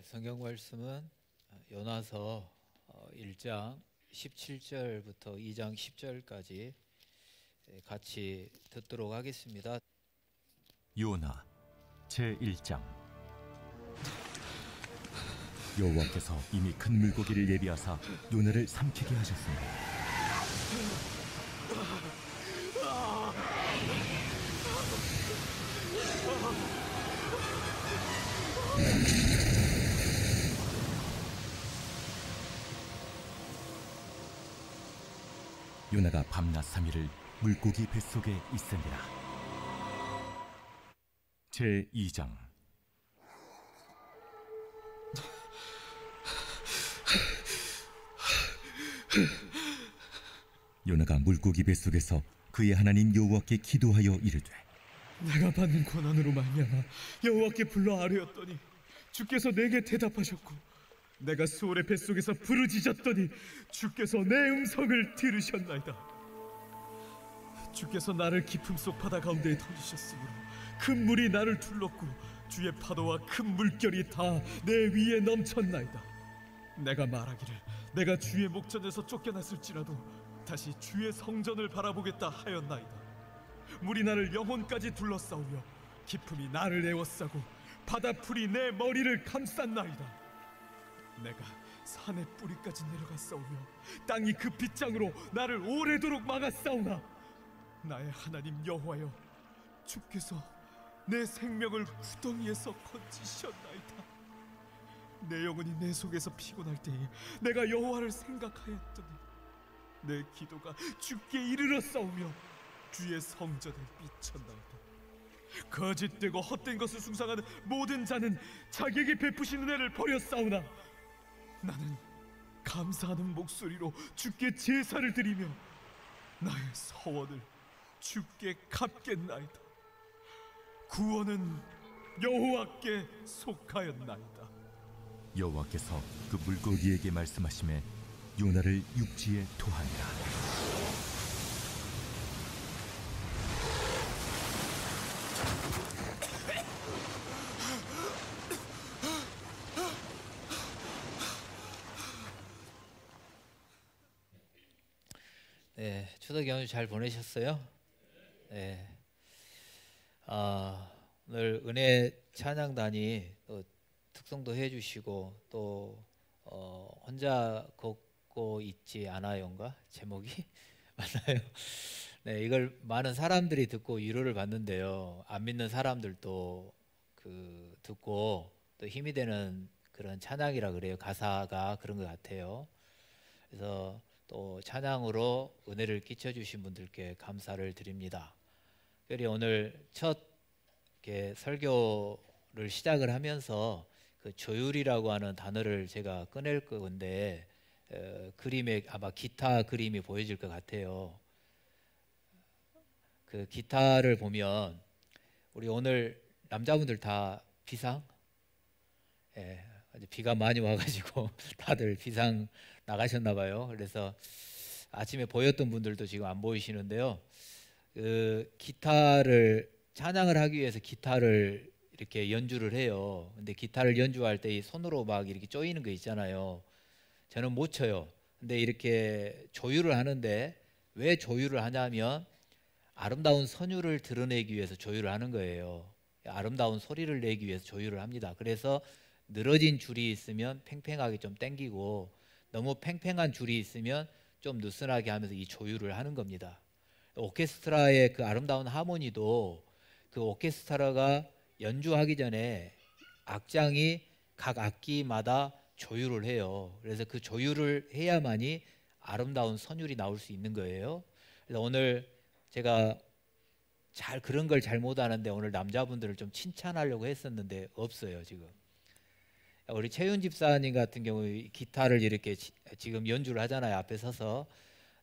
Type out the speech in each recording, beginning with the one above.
성경 말씀은 요나서 1장 17절부터 2장 10절까지 같이 듣도록 하겠습니다. 요나 제1장. 여호와께서 이미 큰 물고기를 예비하사 요나를 삼키게 하셨습니다. 요나가 밤낮 3일을 물고기 뱃속에 있으니라. 제2장. 요나가 물고기 뱃속에서 그의 하나님 여호와께 기도하여 이르되, 내가 받는 고난으로 말미암아 여호와께 불러 아뢰었더니 주께서 내게 대답하셨고, 내가 수월의 뱃속에서 부르짖었더니 주께서 내 음성을 들으셨나이다. 주께서 나를 깊음 속 바다 가운데에 던지셨으므로 큰 물이 나를 둘렀고 주의 파도와 큰 물결이 다 내 위에 넘쳤나이다. 내가 말하기를 내가 주의 목전에서 쫓겨났을지라도 다시 주의 성전을 바라보겠다 하였나이다. 물이 나를 영혼까지 둘러싸우며 깊음이 나를 에워싸고 바다풀이 내 머리를 감쌌나이다. 내가 산의 뿌리까지 내려갔사오며 땅이 그 빗장으로 나를 오래도록 막았사오나, 나의 하나님 여호와여, 주께서 내 생명을 구덩이에서 건지셨나이다. 내 영혼이 내 속에서 피곤할 때에 내가 여호와를 생각하였더니 내 기도가 주께 이르렀사오며 주의 성전에 미쳤나이다. 거짓되고 헛된 것을 숭상하는 모든 자는 자기에게 베푸시는 애를 버렸사오나, 나는 감사하는 목소리로 주께 제사를 드리며 나의 서원을 주께 갚겠나이다. 구원은 여호와께 속하였나이다. 여호와께서 그 물고기에게 말씀하시매 요나를 육지에 토하니라. 네, 추석 연휴 잘 보내셨어요? 네. 오늘 은혜 찬양단이 또 특송도 해주시고 또 혼자 걷고 있지 않아요인가 제목이 맞나요? 네, 이걸 많은 사람들이 듣고 위로를 받는데요. 안 믿는 사람들도 듣고 또 힘이 되는 그런 찬양이라 그래요. 가사가 그런 것 같아요. 그래서 또 찬양으로 은혜를 끼쳐주신 분들께 감사를 드립니다. 특별히 오늘 첫 설교를 시작을 하면서 그 조율이라고 하는 단어를 제가 꺼낼 건데 그림에 아마 기타 그림이 보여질 것 같아요. 그 기타를 보면 우리 오늘 남자분들 다 비상? 예, 비가 많이 와가지고 다들 비상 나가셨나 봐요. 그래서 아침에 보였던 분들도 지금 안 보이시는데요. 그 기타를 찬양을 하기 위해서 기타를 이렇게 연주를 해요. 근데 기타를 연주할 때 이 손으로 막 이렇게 조이는 거 있잖아요. 저는 못 쳐요. 근데 이렇게 조율을 하는데 왜 조율을 하냐면 아름다운 선율을 드러내기 위해서 조율을 하는 거예요. 아름다운 소리를 내기 위해서 조율을 합니다. 그래서 늘어진 줄이 있으면 팽팽하게 좀 당기고 너무 팽팽한 줄이 있으면 좀 느슨하게 하면서 이 조율을 하는 겁니다. 오케스트라의 그 아름다운 하모니도 그 오케스트라가 연주하기 전에 악장이 각 악기마다 조율을 해요. 그래서 그 조율을 해야만이 아름다운 선율이 나올 수 있는 거예요. 그래서 오늘 제가 그런 걸 잘 못하는데 오늘 남자분들을 좀 칭찬하려고 했었는데 없어요 지금. 우리 최윤 집사님 같은 경우 기타를 이렇게 지금 연주를 하잖아요, 앞에 서서.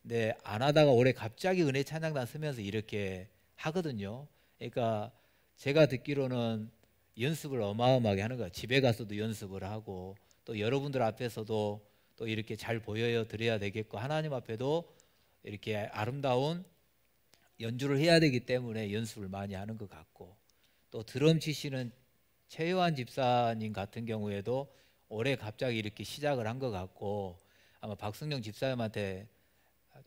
근데 안 하다가 올해 갑자기 은혜 찬양단 쓰면서 이렇게 하거든요. 그러니까 제가 듣기로는 연습을 어마어마하게 하는 거예요. 집에 가서도 연습을 하고 또 여러분들 앞에서도 또 이렇게 잘 보여 드려야 되겠고 하나님 앞에도 이렇게 아름다운 연주를 해야 되기 때문에 연습을 많이 하는 것 같고, 또 드럼 치시는 최요한 집사님 같은 경우에도 올해 갑자기 이렇게 시작을 한 것 같고 아마 박승영 집사님한테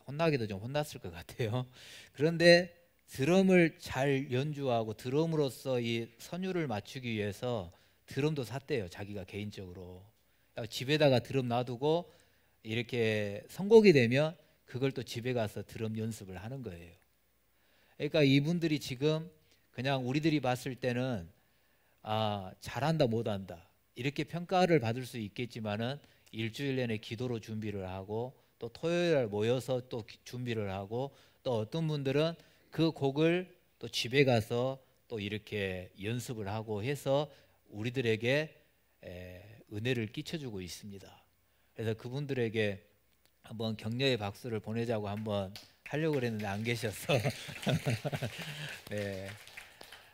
혼나기도 좀 혼났을 것 같아요. 그런데 드럼을 잘 연주하고 드럼으로서 이 선율을 맞추기 위해서 드럼도 샀대요. 자기가 개인적으로. 집에다가 드럼 놔두고 이렇게 선곡이 되면 그걸 또 집에 가서 드럼 연습을 하는 거예요. 그러니까 이분들이 지금 그냥 우리들이 봤을 때는 잘한다 못한다 이렇게 평가를 받을 수 있겠지만은 일주일 내내 기도로 준비를 하고 또 토요일에 모여서 또 준비를 하고 또 어떤 분들은 그 곡을 또 집에 가서 또 이렇게 연습을 하고 해서 우리들에게 은혜를 끼쳐주고 있습니다. 그래서 그분들에게 한번 격려의 박수를 보내자고 한번 하려고 그랬는데 안 계셔서 네.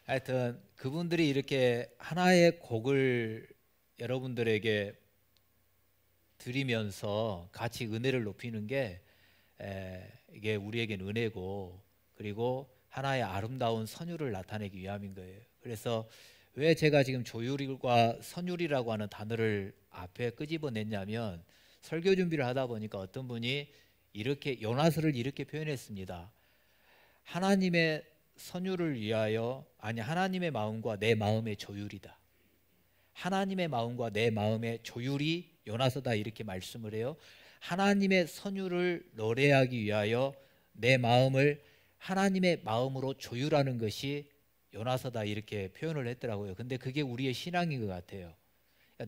하여튼 그분들이 이렇게 하나의 곡을 여러분들에게 드리면서 같이 은혜를 높이는 게 이게 우리에게는 은혜고 그리고 하나의 아름다운 선율을 나타내기 위함인 거예요. 그래서 왜 제가 지금 조율과 선율이라고 하는 단어를 앞에 끄집어냈냐면 설교 준비를 하다 보니까 어떤 분이 이렇게 요나서를 이렇게 표현했습니다. 하나님의 선율을 위하여 하나님의 마음과 내 마음의 조율이다. 하나님의 마음과 내 마음의 조율이 요나서다 이렇게 말씀을 해요. 하나님의 선율을 노래하기 위하여 내 마음을 하나님의 마음으로 조율하는 것이 요나서다 이렇게 표현을 했더라고요. 근데 그게 우리의 신앙인 것 같아요.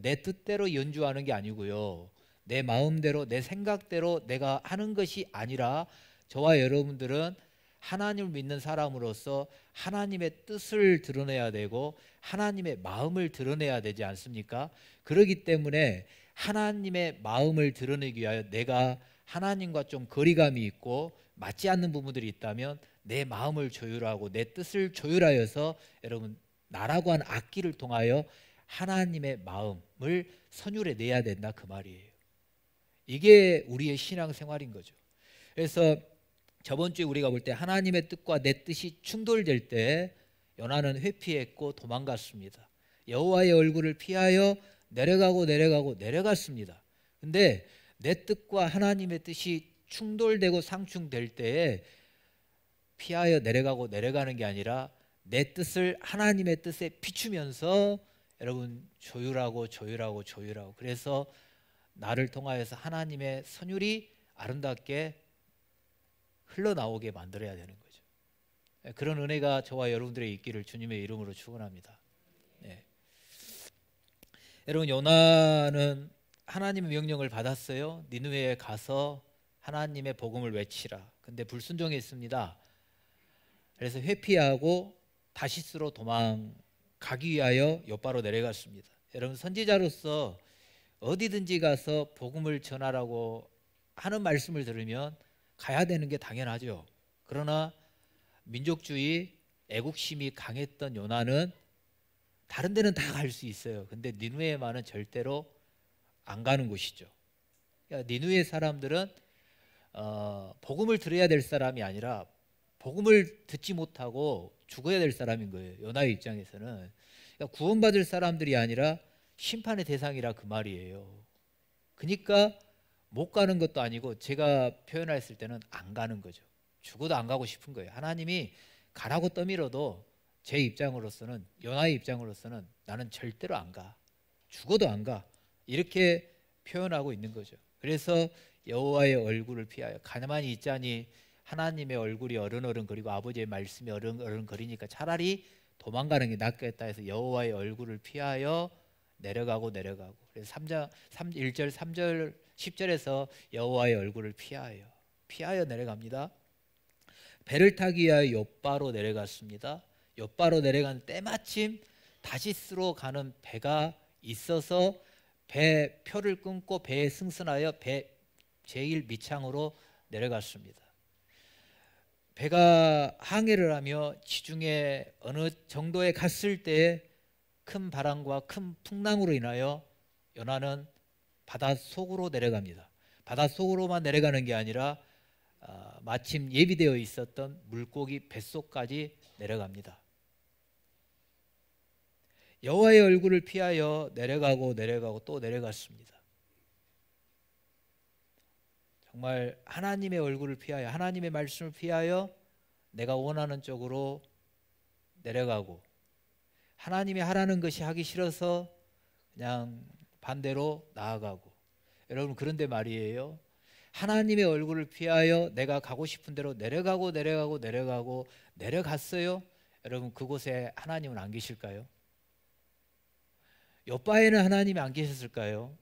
내 뜻대로 연주하는 게 아니고요. 내 마음대로 내 생각대로 내가 하는 것이 아니라 저와 여러분들은 하나님을 믿는 사람으로서 하나님의 뜻을 드러내야 되고 하나님의 마음을 드러내야 되지 않습니까? 그렇기 때문에 하나님의 마음을 드러내기 위하여 내가 하나님과 좀 거리감이 있고 맞지 않는 부분들이 있다면 내 마음을 조율하고 내 뜻을 조율하여서 여러분 나라고 하는 악기를 통하여 하나님의 마음을 선율해 내야 된다 그 말이에요. 이게 우리의 신앙생활인 거죠. 그래서 저번 주에 우리가 볼 때 하나님의 뜻과 내 뜻이 충돌될 때 요나는 회피했고 도망갔습니다. 여호와의 얼굴을 피하여 내려갔습니다. 근데 내 뜻과 하나님의 뜻이 충돌되고 상충될 때에 피하여 내려가는 게 아니라 내 뜻을 하나님의 뜻에 비추면서 여러분 조율하고 그래서 나를 통하여서 하나님의 선율이 아름답게 흘러나오게 만들어야 되는 거죠. 그런 은혜가 저와 여러분들의 있기를 주님의 이름으로 축원합니다. 네. 여러분 요나는 하나님의 명령을 받았어요. 니느웨에 가서 하나님의 복음을 외치라. 근데 불순종했습니다. 그래서 회피하고 다시스로 도망가기 위하여 욥바로 내려갔습니다. 여러분 선지자로서 어디든지 가서 복음을 전하라고 하는 말씀을 들으면 가야 되는 게 당연하죠. 그러나 민족주의, 애국심이 강했던 요나는 다른 데는 다 갈 수 있어요. 근데 니느웨만은 절대로 안 가는 곳이죠. 그러니까 니느웨 사람들은 복음을 들어야 될 사람이 아니라 복음을 듣지 못하고 죽어야 될 사람인 거예요. 요나의 입장에서는. 그러니까 구원받을 사람들이 아니라 심판의 대상이라 그 말이에요. 그러니까 못 가는 것도 아니고 제가 표현했을 때는 안 가는 거죠. 죽어도 안 가고 싶은 거예요. 하나님이 가라고 떠밀어도 제 입장으로서는 요나의 입장으로서는 나는 절대로 안 가. 죽어도 안 가. 이렇게 표현하고 있는 거죠. 그래서 여호와의 얼굴을 피하여 가만히 있자니 하나님의 얼굴이 어른어른거리고 아버지의 말씀이 어른어른거리니까 차라리 도망가는 게 낫겠다 해서 여호와의 얼굴을 피하여 내려가고 그래서 1절 3절 10절에서 여호와의 얼굴을 피하여 내려갑니다. 배를 타기 위하여 욥바로 내려갔습니다. 욥바로 내려간 때마침 다시스로 가는 배가 있어서 배 표를 끊고 배에 승선하여 배 제일 밑창으로 내려갔습니다. 배가 항해를 하며 지중해 어느 정도에 갔을 때에 큰 바람과 큰 풍랑으로 인하여 요나는 바다 속으로 내려갑니다. 바다 속으로만 내려가는 게 아니라 마침 예비되어 있었던 물고기 뱃속까지 내려갑니다. 여호와의 얼굴을 피하여 내려가고 내려가고 또 내려갔습니다. 정말 하나님의 얼굴을 피하여, 하나님의 말씀을 피하여 내가 원하는 쪽으로 내려가고, 하나님이 하라는 것이 하기 싫어서 그냥 반대로 나아가고. 여러분, 그런데 말이에요, 하나님의 얼굴을 피하여 내가 가고 싶은 대로 내려가고 내려가고 내려가고 내려갔어요. 여러분, 그곳에 하나님은 안 계실까요? 욥바에는 하나님이 안 계셨을까요?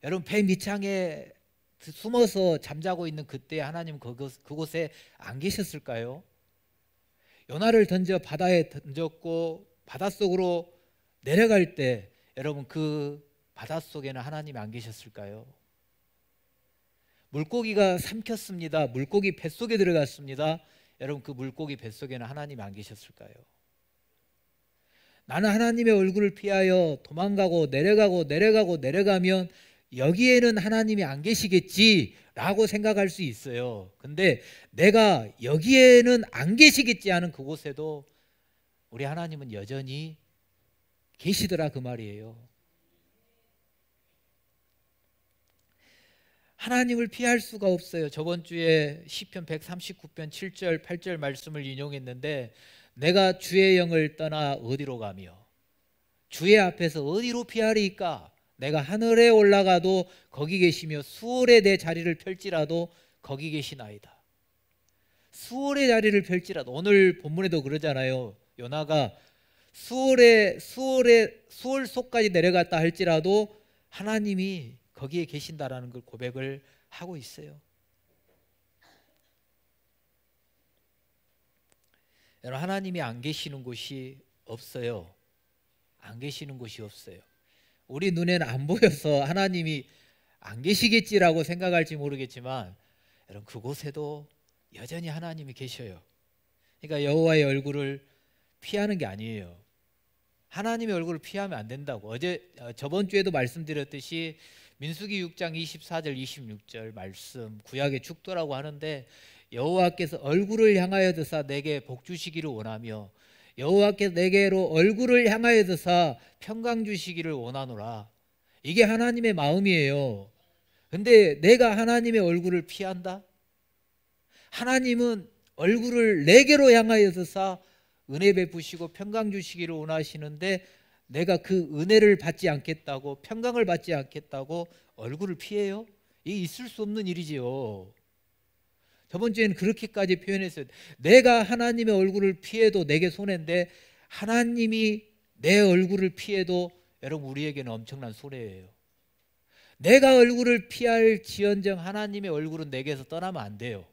여러분, 배 밑창에 숨어서 잠자고 있는 그때 하나님 그곳에 안 계셨을까요? 요나를 던져 바다에 던졌고 바닷속으로 내려갈 때 여러분, 그 바닷속에는 하나님이 안 계셨을까요? 물고기가 삼켰습니다. 물고기 뱃속에 들어갔습니다. 여러분, 그 물고기 뱃속에는 하나님이 안 계셨을까요? 나는 하나님의 얼굴을 피하여 도망가고 내려가고 내려가고 내려가면 여기에는 하나님이 안 계시겠지라고 생각할 수 있어요. 근데 내가 여기에는 안 계시겠지 하는 그곳에도 우리 하나님은 여전히 계시더라, 그 말이에요. 하나님을 피할 수가 없어요. 저번 주에 시편 139편 7절 8절 말씀을 인용했는데, 내가 주의 영을 떠나 어디로 가며 주의 앞에서 어디로 피하리까? 내가 하늘에 올라가도 거기 계시며 수월에 내 자리를 펼지라도 거기 계시나이다. 수월의 자리를 펼지라도, 오늘 본문에도 그러잖아요. 요나가 수월 속까지 내려갔다 할지라도 하나님이 거기에 계신다라는 걸 고백을 하고 있어요. 여러분, 하나님이 안 계시는 곳이 없어요. 안 계시는 곳이 없어요. 우리 눈에는 안 보여서 하나님이 안 계시겠지라고 생각할지 모르겠지만, 여러분, 그곳에도 여전히 하나님이 계셔요. 그러니까 여호와의 얼굴을 피하는 게 아니에요. 하나님의 얼굴을 피하면 안 된다고. 저번 주에도 말씀드렸듯이 민수기 6장 24절 26절 말씀, 구약의 축도라고 하는데, 여호와께서 얼굴을 향하여 드사 내게 복 주시기를 원하며 여호와께서 내게로 얼굴을 향하여 드사 평강 주시기를 원하노라. 이게 하나님의 마음이에요. 근데 내가 하나님의 얼굴을 피한다? 하나님은 얼굴을 내게로 향하여 드사 은혜 베푸시고 평강 주시기를 원하시는데, 내가 그 은혜를 받지 않겠다고, 평강을 받지 않겠다고 얼굴을 피해요? 이게 있을 수 없는 일이지요. 저번 주에는 그렇게까지 표현했어요. 내가 하나님의 얼굴을 피해도 내게 손해인데, 하나님이 내 얼굴을 피해도 여러분, 우리에게는 엄청난 손해예요. 내가 얼굴을 피할 지언정 하나님의 얼굴은 내게서 떠나면 안 돼요.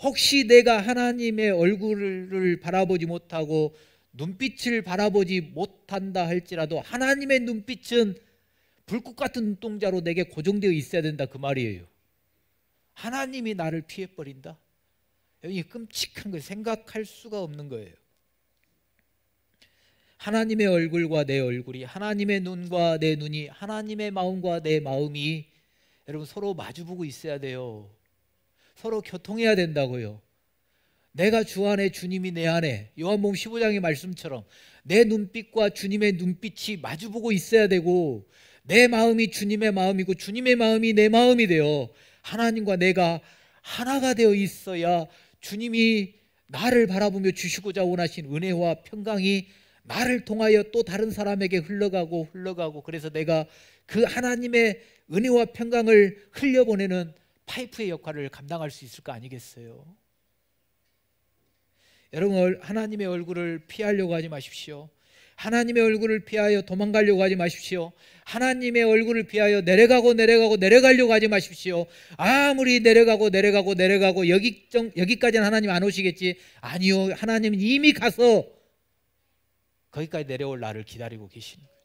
혹시 내가 하나님의 얼굴을 바라보지 못하고 눈빛을 바라보지 못한다 할지라도 하나님의 눈빛은 불꽃 같은 눈동자로 내게 고정되어 있어야 된다, 그 말이에요. 하나님이 나를 피해버린다? 여기 끔찍한 거, 생각할 수가 없는 거예요. 하나님의 얼굴과 내 얼굴이, 하나님의 눈과 내 눈이, 하나님의 마음과 내 마음이 여러분 서로 마주보고 있어야 돼요. 서로 교통해야 된다고요. 내가 주 안에, 주님이 내 안에, 요한복음 15장의 말씀처럼 내 눈빛과 주님의 눈빛이 마주보고 있어야 되고, 내 마음이 주님의 마음이고 주님의 마음이 내 마음이 되어 하나님과 내가 하나가 되어 있어야 주님이 나를 바라보며 주시고자 원하신 은혜와 평강이 나를 통하여 또 다른 사람에게 흘러가고, 그래서 내가 그 하나님의 은혜와 평강을 흘려보내는 파이프의 역할을 감당할 수 있을 거 아니겠어요? 여러분, 하나님의 얼굴을 피하려고 하지 마십시오. 하나님의 얼굴을 피하여 도망가려고 하지 마십시오. 하나님의 얼굴을 피하여 내려가고 내려가려고 하지 마십시오. 아무리 내려가고 여기까지는 하나님 안 오시겠지. 아니요, 하나님은 이미 가서 거기까지 내려올 나를 기다리고 계시는 거예요.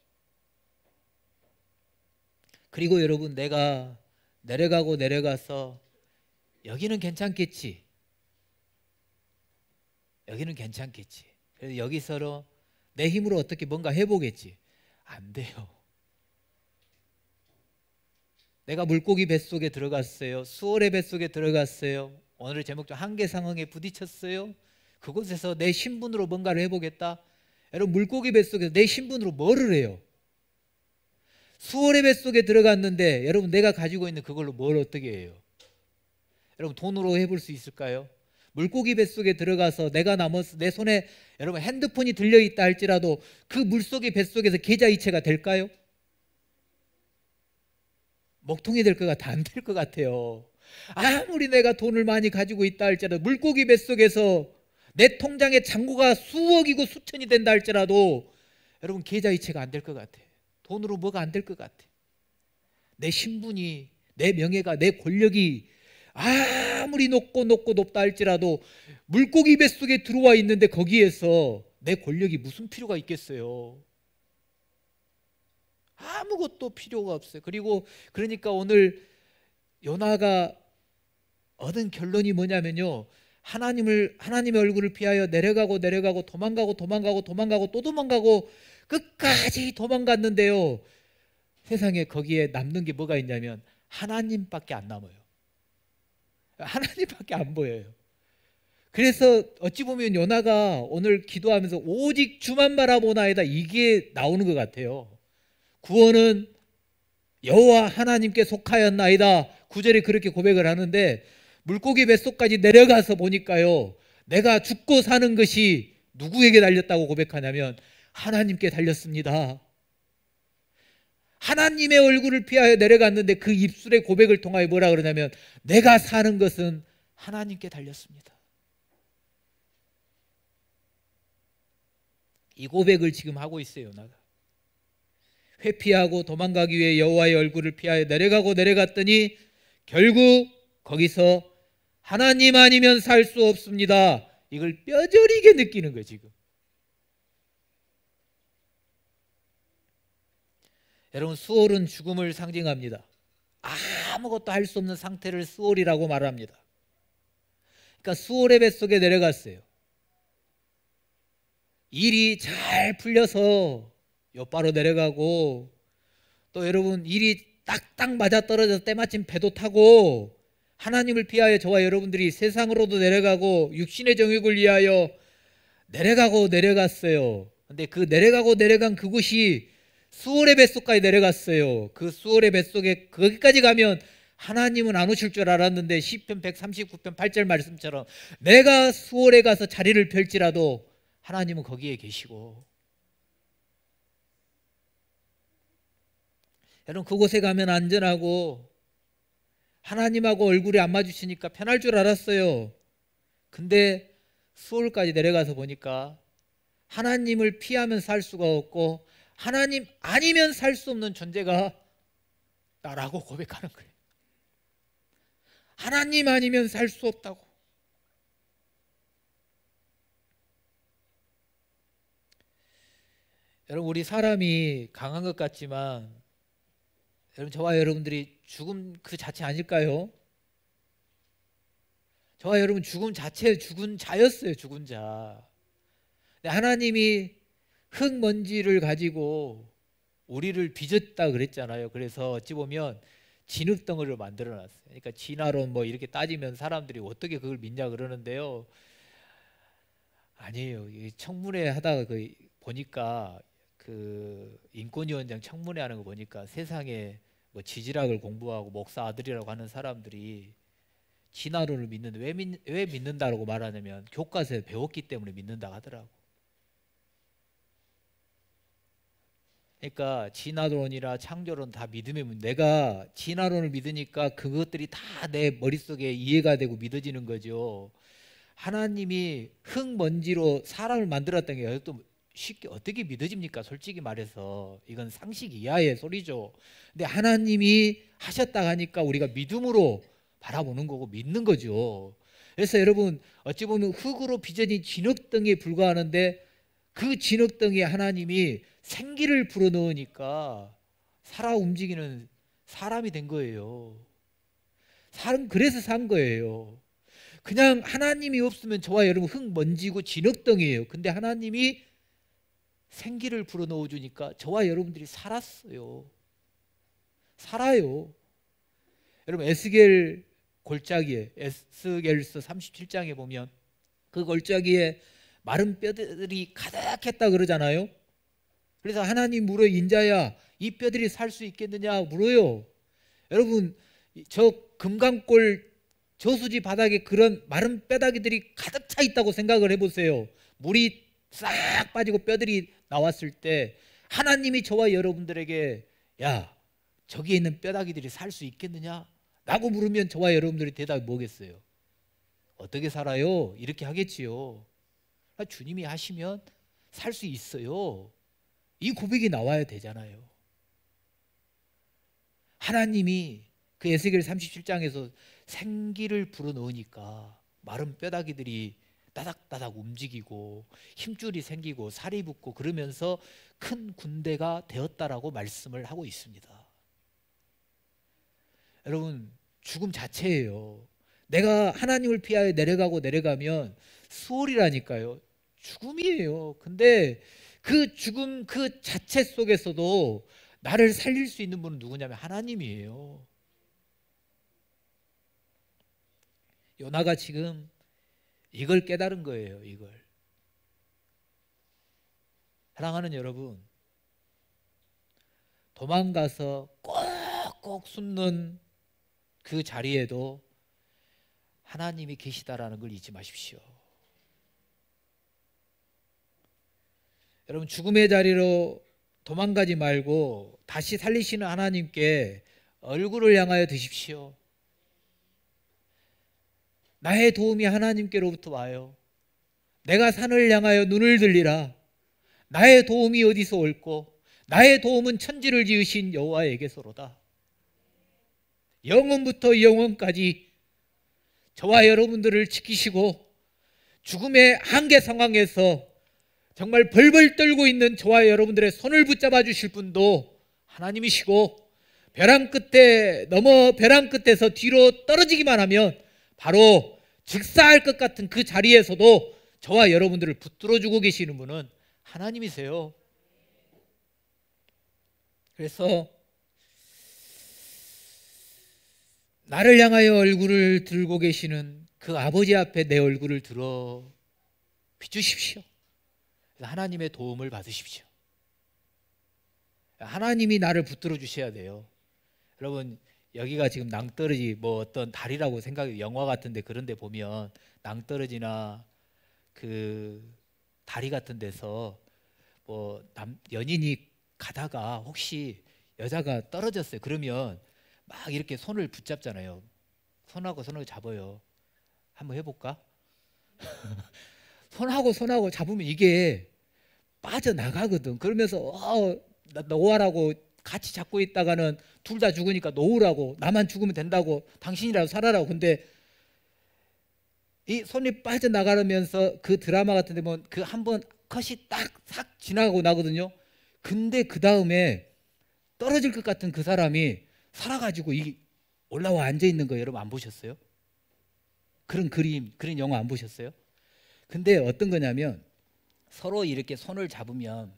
그리고 여러분, 내가 내려가서 여기는 괜찮겠지. 그래서 여기서 내 힘으로 어떻게 뭔가 해보겠지. 안 돼요. 내가 물고기 뱃속에 들어갔어요. 수월의 뱃속에 들어갔어요. 오늘의 제목처럼 한계상황에 부딪혔어요. 그곳에서 내 신분으로 뭔가를 해보겠다. 여러분 물고기 뱃속에서 내 신분으로 뭐를 해요? 수월의 뱃속에 들어갔는데 여러분 내가 가지고 있는 그걸로 뭘 어떻게 해요? 여러분 돈으로 해볼 수 있을까요? 물고기 뱃속에 들어가서 내가 남아서 내 손에 여러분 핸드폰이 들려있다 할지라도 그 물속의 뱃속에서 계좌이체가 될까요? 먹통이 될 것 같아? 안 될 것 같아요. 아무리 내가 돈을 많이 가지고 있다 할지라도 물고기 뱃속에서 내 통장에 잔고가 수억이고 수천이 된다 할지라도 여러분 계좌이체가 안 될 것 같아. 돈으로 뭐가 안 될 것 같아. 내 신분이, 내 명예가, 내 권력이 아무리 높다 할지라도 물고기 뱃속에 들어와 있는데 거기에서 내 권력이 무슨 필요가 있겠어요? 아무것도 필요가 없어요. 그리고 그러니까 오늘 요나가 얻은 결론이 뭐냐면요, 하나님의 얼굴을 피하여 내려가고 도망가고 또 도망가고 끝까지 도망갔는데요, 세상에 거기에 남는 게 뭐가 있냐면 하나님밖에 안 남아요. 하나님밖에 안 보여요. 그래서 어찌 보면 요나가 오늘 기도하면서 오직 주만 바라보나이다, 이게 나오는 것 같아요. 구원은 여호와 하나님께 속하였나이다. 9절에 그렇게 고백을 하는데 물고기 뱃속까지 내려가서 보니까요, 내가 죽고 사는 것이 누구에게 달렸다고 고백하냐면 하나님께 달렸습니다. 하나님의 얼굴을 피하여 내려갔는데 그 입술의 고백을 통하여 뭐라 그러냐면 내가 사는 것은 하나님께 달렸습니다. 이 고백을 지금 하고 있어요, 요나가. 회피하고 도망가기 위해 여호와의 얼굴을 피하여 내려갔더니 결국 거기서 하나님 아니면 살 수 없습니다, 이걸 뼈저리게 느끼는 거예요. 지금 여러분, 수월은 죽음을 상징합니다. 아무것도 할 수 없는 상태를 수월이라고 말합니다. 그러니까 수월의 뱃속에 내려갔어요. 일이 잘 풀려서 옆바로 내려가고, 또 여러분 일이 딱딱 맞아떨어져서 때마침 배도 타고 하나님을 피하여 저와 여러분들이 세상으로도 내려가고 육신의 정욕을 위하여 내려갔어요. 근데 그 내려간 그곳이 수월의 뱃속까지 내려갔어요. 그 수월의 뱃속에 거기까지 가면 하나님은 안 오실 줄 알았는데 시편 139편 8절 말씀처럼 내가 수월에 가서 자리를 펼지라도 하나님은 거기에 계시고, 여러분 그곳에 가면 안전하고 하나님하고 얼굴이 안 마주치니까 편할 줄 알았어요. 근데 수월까지 내려가서 보니까 하나님을 피하면 살 수가 없고 하나님 아니면 살 수 없는 존재가 나라고 고백하는 거예요. 하나님 아니면 살 수 없다고. 여러분, 우리 사람이 강한 것 같지만 여러분, 저와 여러분들이 죽음 그 자체 아닐까요? 저와 여러분 죽음 자체 죽은 자였어요. 죽은 자. 근데 하나님이 흙먼지를 가지고 우리를 빚었다 그랬잖아요. 그래서 어찌 보면 진흙덩어리를 만들어놨어요. 그러니까 진화론 뭐 이렇게 따지면 사람들이 어떻게 그걸 믿냐 그러는데요, 아니에요. 청문회 하다가 보니까 그 인권위원장 청문회 하는 거 보니까 세상에 뭐 지질학을 공부하고 목사 아들이라고 하는 사람들이 진화론을 믿는데 왜 믿는다라고 말하냐면 교과서에 배웠기 때문에 믿는다 하더라고. 그러니까 진화론이나 창조론 다 믿음의 문제. 내가 진화론을 믿으니까 그것들이 다 내 머릿속에 이해가 되고 믿어지는 거죠. 하나님이 흙먼지로 사람을 만들었다는 게 또 쉽게 어떻게 믿어집니까? 솔직히 말해서 이건 상식 이하의 소리죠. 근데 하나님이 하셨다 하니까 우리가 믿음으로 바라보는 거고 믿는 거죠. 그래서 여러분 어찌 보면 흙으로 빚어진 진흙덩이에 불과하는데 그 진흙덩이에 하나님이 생기를 불어넣으니까 살아 움직이는 사람이 된 거예요. 사람 그래서 산 거예요. 그냥 하나님이 없으면 저와 여러분 흙먼지고 진흙덩이에요. 근데 하나님이 생기를 불어넣어 주니까 저와 여러분들이 살았어요. 살아요. 여러분 에스겔 골짜기에, 에스겔서 37장에 보면 그 골짜기에 마른 뼈들이 가득했다 그러잖아요. 그래서 하나님 물어 인자야 이 뼈들이 살 수 있겠느냐 물어요. 여러분 저 금강골 저수지 바닥에 그런 마른 뼈다귀들이 가득 차 있다고 생각을 해보세요. 물이 싹 빠지고 뼈들이 나왔을 때 하나님이 저와 여러분들에게 야 저기에 있는 뼈다귀들이 살 수 있겠느냐 라고 물으면 저와 여러분들의 대답이 뭐겠어요? 어떻게 살아요? 이렇게 하겠지요. 주님이 하시면 살 수 있어요. 이 고백이 나와야 되잖아요. 하나님이 그 에스겔 37장에서 생기를 불어넣으니까 마른 뼈다귀들이 따닥따닥 움직이고 힘줄이 생기고 살이 붙고 그러면서 큰 군대가 되었다라고 말씀을 하고 있습니다. 여러분 죽음 자체예요. 내가 하나님을 피하여 내려가면 수월이라니까요. 죽음이에요. 근데 그 죽음 그 자체 속에서도 나를 살릴 수 있는 분은 누구냐면 하나님이에요. 요나가 지금 이걸 깨달은 거예요. 이걸. 사랑하는 여러분, 도망가서 꼭꼭 숨는 그 자리에도 하나님이 계시다라는 걸 잊지 마십시오. 여러분 죽음의 자리로 도망가지 말고 다시 살리시는 하나님께 얼굴을 향하여 드십시오. 나의 도움이 하나님께로부터 와요. 내가 산을 향하여 눈을 들리라. 나의 도움이 어디서 올꼬? 나의 도움은 천지를 지으신 여호와에게서로다. 영원부터 영원까지 저와 여러분들을 지키시고 죽음의 한계 상황에서 정말 벌벌 떨고 있는 저와 여러분들의 손을 붙잡아 주실 분도 하나님이시고 벼랑 끝에 넘어 벼랑 끝에서 뒤로 떨어지기만 하면 바로 즉사할 것 같은 그 자리에서도 저와 여러분들을 붙들어 주고 계시는 분은 하나님이세요. 그래서 나를 향하여 얼굴을 들고 계시는 그 아버지 앞에 내 얼굴을 들어 비추십시오. 하나님의 도움을 받으십시오. 하나님이 나를 붙들어 주셔야 돼요. 여러분 여기가 지금 낭떠러지 뭐 어떤 다리라고 생각이 영화 같은데 그런 데 보면 낭떠러지나 그 다리 같은 데서 뭐 연인이 가다가 혹시 여자가 떨어졌어요. 그러면 막 이렇게 손을 붙잡잖아요. 손하고 손을 잡아요. 한번 해볼까? 손하고 잡으면 이게 빠져나가거든. 그러면서 나 놓아라고 같이 잡고 있다가는 둘 다 죽으니까 놓으라고, 나만 죽으면 된다고, 당신이라도 살아라고. 근데 이 손이 빠져나가면서 그 드라마 같은 데 보면 그 한 번 컷이 딱 싹 지나가고 나거든요. 근데 그 다음에 떨어질 것 같은 그 사람이 살아가지고 이 올라와 앉아 있는 거 여러분 안 보셨어요? 그런 영화 안 보셨어요? 근데 어떤 거냐면 서로 이렇게 손을 잡으면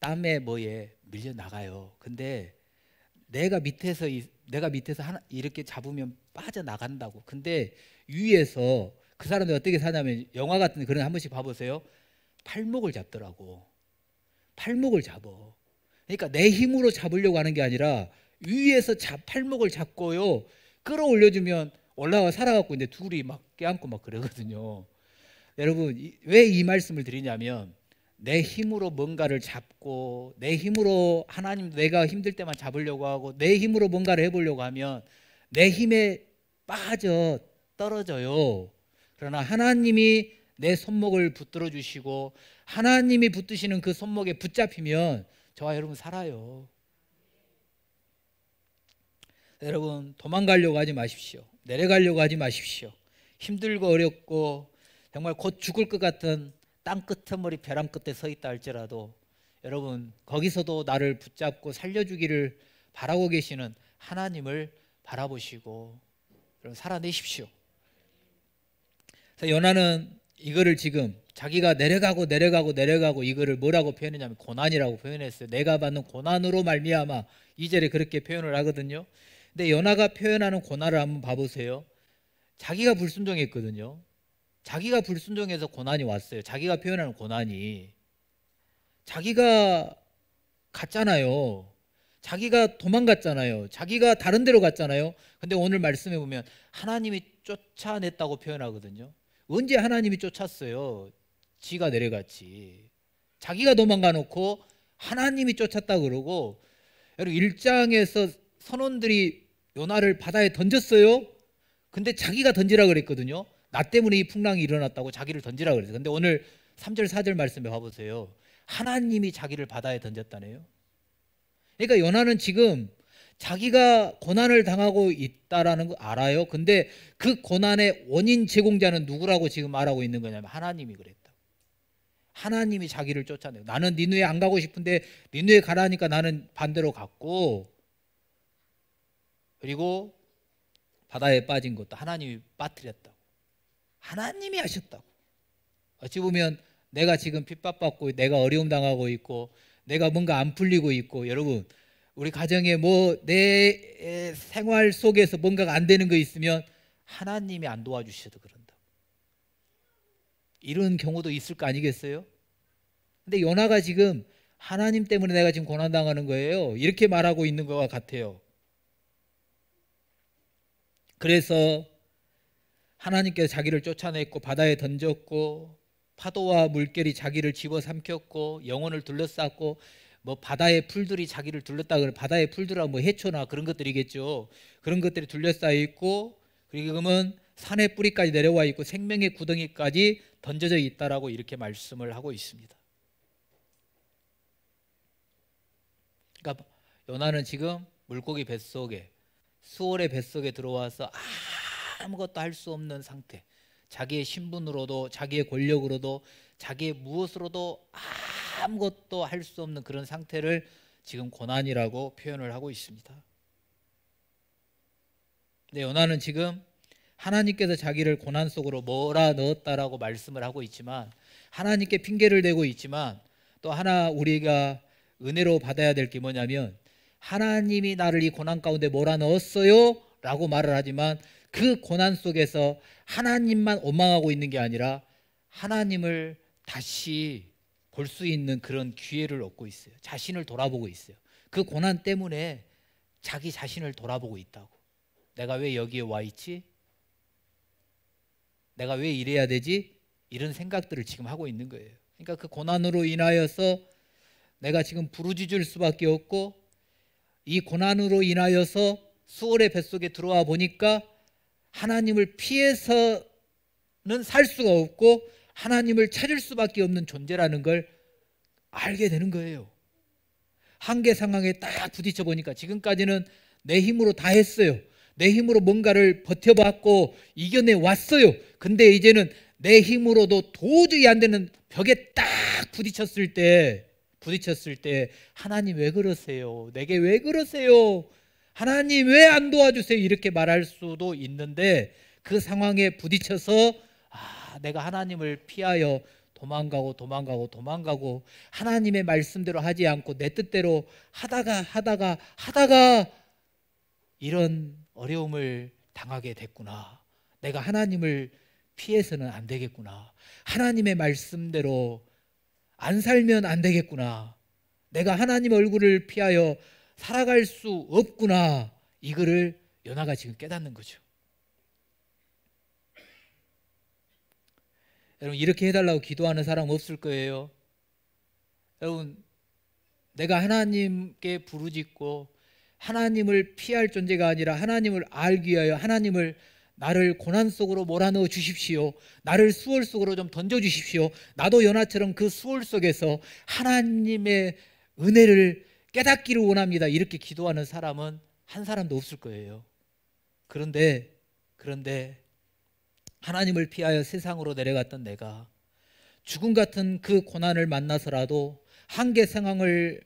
땀에 뭐에 밀려 나가요. 근데 내가 밑에서 하나 이렇게 잡으면 빠져 나간다고. 근데 위에서 그 사람들이 어떻게 사냐면 영화 같은 데 그런 한 번씩 봐보세요. 팔목을 잡더라고. 팔목을 잡어. 그러니까 내 힘으로 잡으려고 하는 게 아니라 위에서 팔목을 잡고요. 끌어올려주면 올라와 살아갖고 이제 둘이 막 껴안고 막 그러거든요. 여러분 왜 이 말씀을 드리냐면 내 힘으로 뭔가를 잡고 내 힘으로 하나님 내가 힘들 때만 잡으려고 하고 내 힘으로 뭔가를 해보려고 하면 내 힘에 빠져 떨어져요. 그러나 하나님이 내 손목을 붙들어 주시고 하나님이 붙드시는 그 손목에 붙잡히면 저와 여러분 살아요. 여러분 도망가려고 하지 마십시오. 내려가려고 하지 마십시오. 힘들고 어렵고 정말 곧 죽을 것 같은 땅 끝머리 벼랑 끝에 서 있다 할지라도 여러분 거기서도 나를 붙잡고 살려주기를 바라고 계시는 하나님을 바라보시고 여러분 살아내십시오. 그래서 요나는 이거를 지금 자기가 내려가고 이거를 뭐라고 표현했냐면 고난이라고 표현했어요. 내가 받는 고난으로 말미암아 2절에 그렇게 표현을 하거든요. 근데 요나가 표현하는 고난을 한번 봐보세요. 자기가 불순종했거든요. 자기가 불순종해서 고난이 왔어요. 자기가 표현하는 고난이. 자기가 갔잖아요. 자기가 도망갔잖아요. 자기가 다른 데로 갔잖아요. 근데 오늘 말씀해 보면 하나님이 쫓아냈다고 표현하거든요. 언제 하나님이 쫓았어요? 지가 내려갔지. 자기가 도망가 놓고 하나님이 쫓았다 그러고, 여러분 1장에서 선원들이 요나를 바다에 던졌어요. 근데 자기가 던지라 그랬거든요. 나 때문에 이 풍랑이 일어났다고 자기를 던지라 그랬어요. 근데 오늘 3절 4절 말씀에 봐보세요. 하나님이 자기를 바다에 던졌다네요. 그러니까 요나는 지금 자기가 고난을 당하고 있다라는 거 알아요. 근데 그 고난의 원인 제공자는 누구라고 지금 말하고 있는 거냐면 하나님이 그랬다. 하나님이 자기를 쫓아내요. 나는 니느웨 안 가고 싶은데 니느웨 가라니까 나는 반대로 갔고, 그리고 바다에 빠진 것도 하나님이 빠뜨렸다고. 하나님이 하셨다고. 어찌 보면 내가 지금 핍박받고 내가 어려움 당하고 있고 내가 뭔가 안 풀리고 있고, 여러분 우리 가정에 뭐 내 생활 속에서 뭔가가 안 되는 거 있으면 하나님이 안 도와주셔도 그런다. 이런 경우도 있을 거 아니겠어요? 근데 요나가 지금 하나님 때문에 내가 지금 고난당하는 거예요, 이렇게 말하고 있는 것 같아요. 그래서 하나님께서 자기를 쫓아냈고 바다에 던졌고 파도와 물결이 자기를 집어삼켰고 영혼을 둘러쌌고, 뭐 바다의 풀들이 자기를 둘렀다 그래. 바다의 풀들은 뭐 해초나 그런 것들이겠죠. 그런 것들이 둘러싸여 있고, 그리고는 산의 뿌리까지 내려와 있고 생명의 구덩이까지 던져져 있다라고 이렇게 말씀을 하고 있습니다. 그러니까 요나는 지금 물고기 뱃속에, 수월의 뱃속에 들어와서 아무것도 할 수 없는 상태, 자기의 신분으로도 자기의 권력으로도 자기의 무엇으로도 아무것도 할 수 없는 그런 상태를 지금 고난이라고 표현을 하고 있습니다. 근데 요나는 지금 하나님께서 자기를 고난 속으로 몰아넣었다라고 말씀을 하고 있지만, 하나님께 핑계를 대고 있지만, 또 하나 우리가 은혜로 받아야 될 게 뭐냐면, 하나님이 나를 이 고난 가운데 몰아넣었어요 라고 말을 하지만 그 고난 속에서 하나님만 원망하고 있는 게 아니라 하나님을 다시 볼 수 있는 그런 기회를 얻고 있어요. 자신을 돌아보고 있어요. 그 고난 때문에 자기 자신을 돌아보고 있다고. 내가 왜 여기에 와 있지? 내가 왜 이래야 되지? 이런 생각들을 지금 하고 있는 거예요. 그러니까 그 고난으로 인하여서 내가 지금 부르짖을 수밖에 없고, 이 고난으로 인하여서 수월의 뱃속에 들어와 보니까 하나님을 피해서는 살 수가 없고 하나님을 찾을 수밖에 없는 존재라는 걸 알게 되는 거예요. 한계 상황에 딱 부딪혀 보니까, 지금까지는 내 힘으로 다 했어요. 내 힘으로 뭔가를 버텨봤고 이겨내 왔어요. 근데 이제는 내 힘으로도 도저히 안 되는 벽에 딱 부딪혔을 때 하나님 왜 그러세요? 내게 왜 그러세요? 하나님 왜 안 도와주세요? 이렇게 말할 수도 있는데, 그 상황에 부딪혀서 내가 하나님을 피하여 도망가고 하나님의 말씀대로 하지 않고 내 뜻대로 하다가 이런 어려움을 당하게 됐구나. 내가 하나님을 피해서는 안 되겠구나. 하나님의 말씀대로 안 살면 안 되겠구나. 내가 하나님 얼굴을 피하여 살아갈 수 없구나. 이거를 요나가 지금 깨닫는 거죠. 여러분, 이렇게 해달라고 기도하는 사람 없을 거예요. 여러분, 내가 하나님께 부르짖고 하나님을 피할 존재가 아니라 하나님을 알기 위하여 나를 고난 속으로 몰아넣어 주십시오. 나를 수월 속으로 좀 던져 주십시오. 나도 요나처럼 그 수월 속에서 하나님의 은혜를 깨닫기를 원합니다. 이렇게 기도하는 사람은 한 사람도 없을 거예요. 그런데 하나님을 피하여 세상으로 내려갔던 내가 죽음 같은 그 고난을 만나서라도 한계 상황에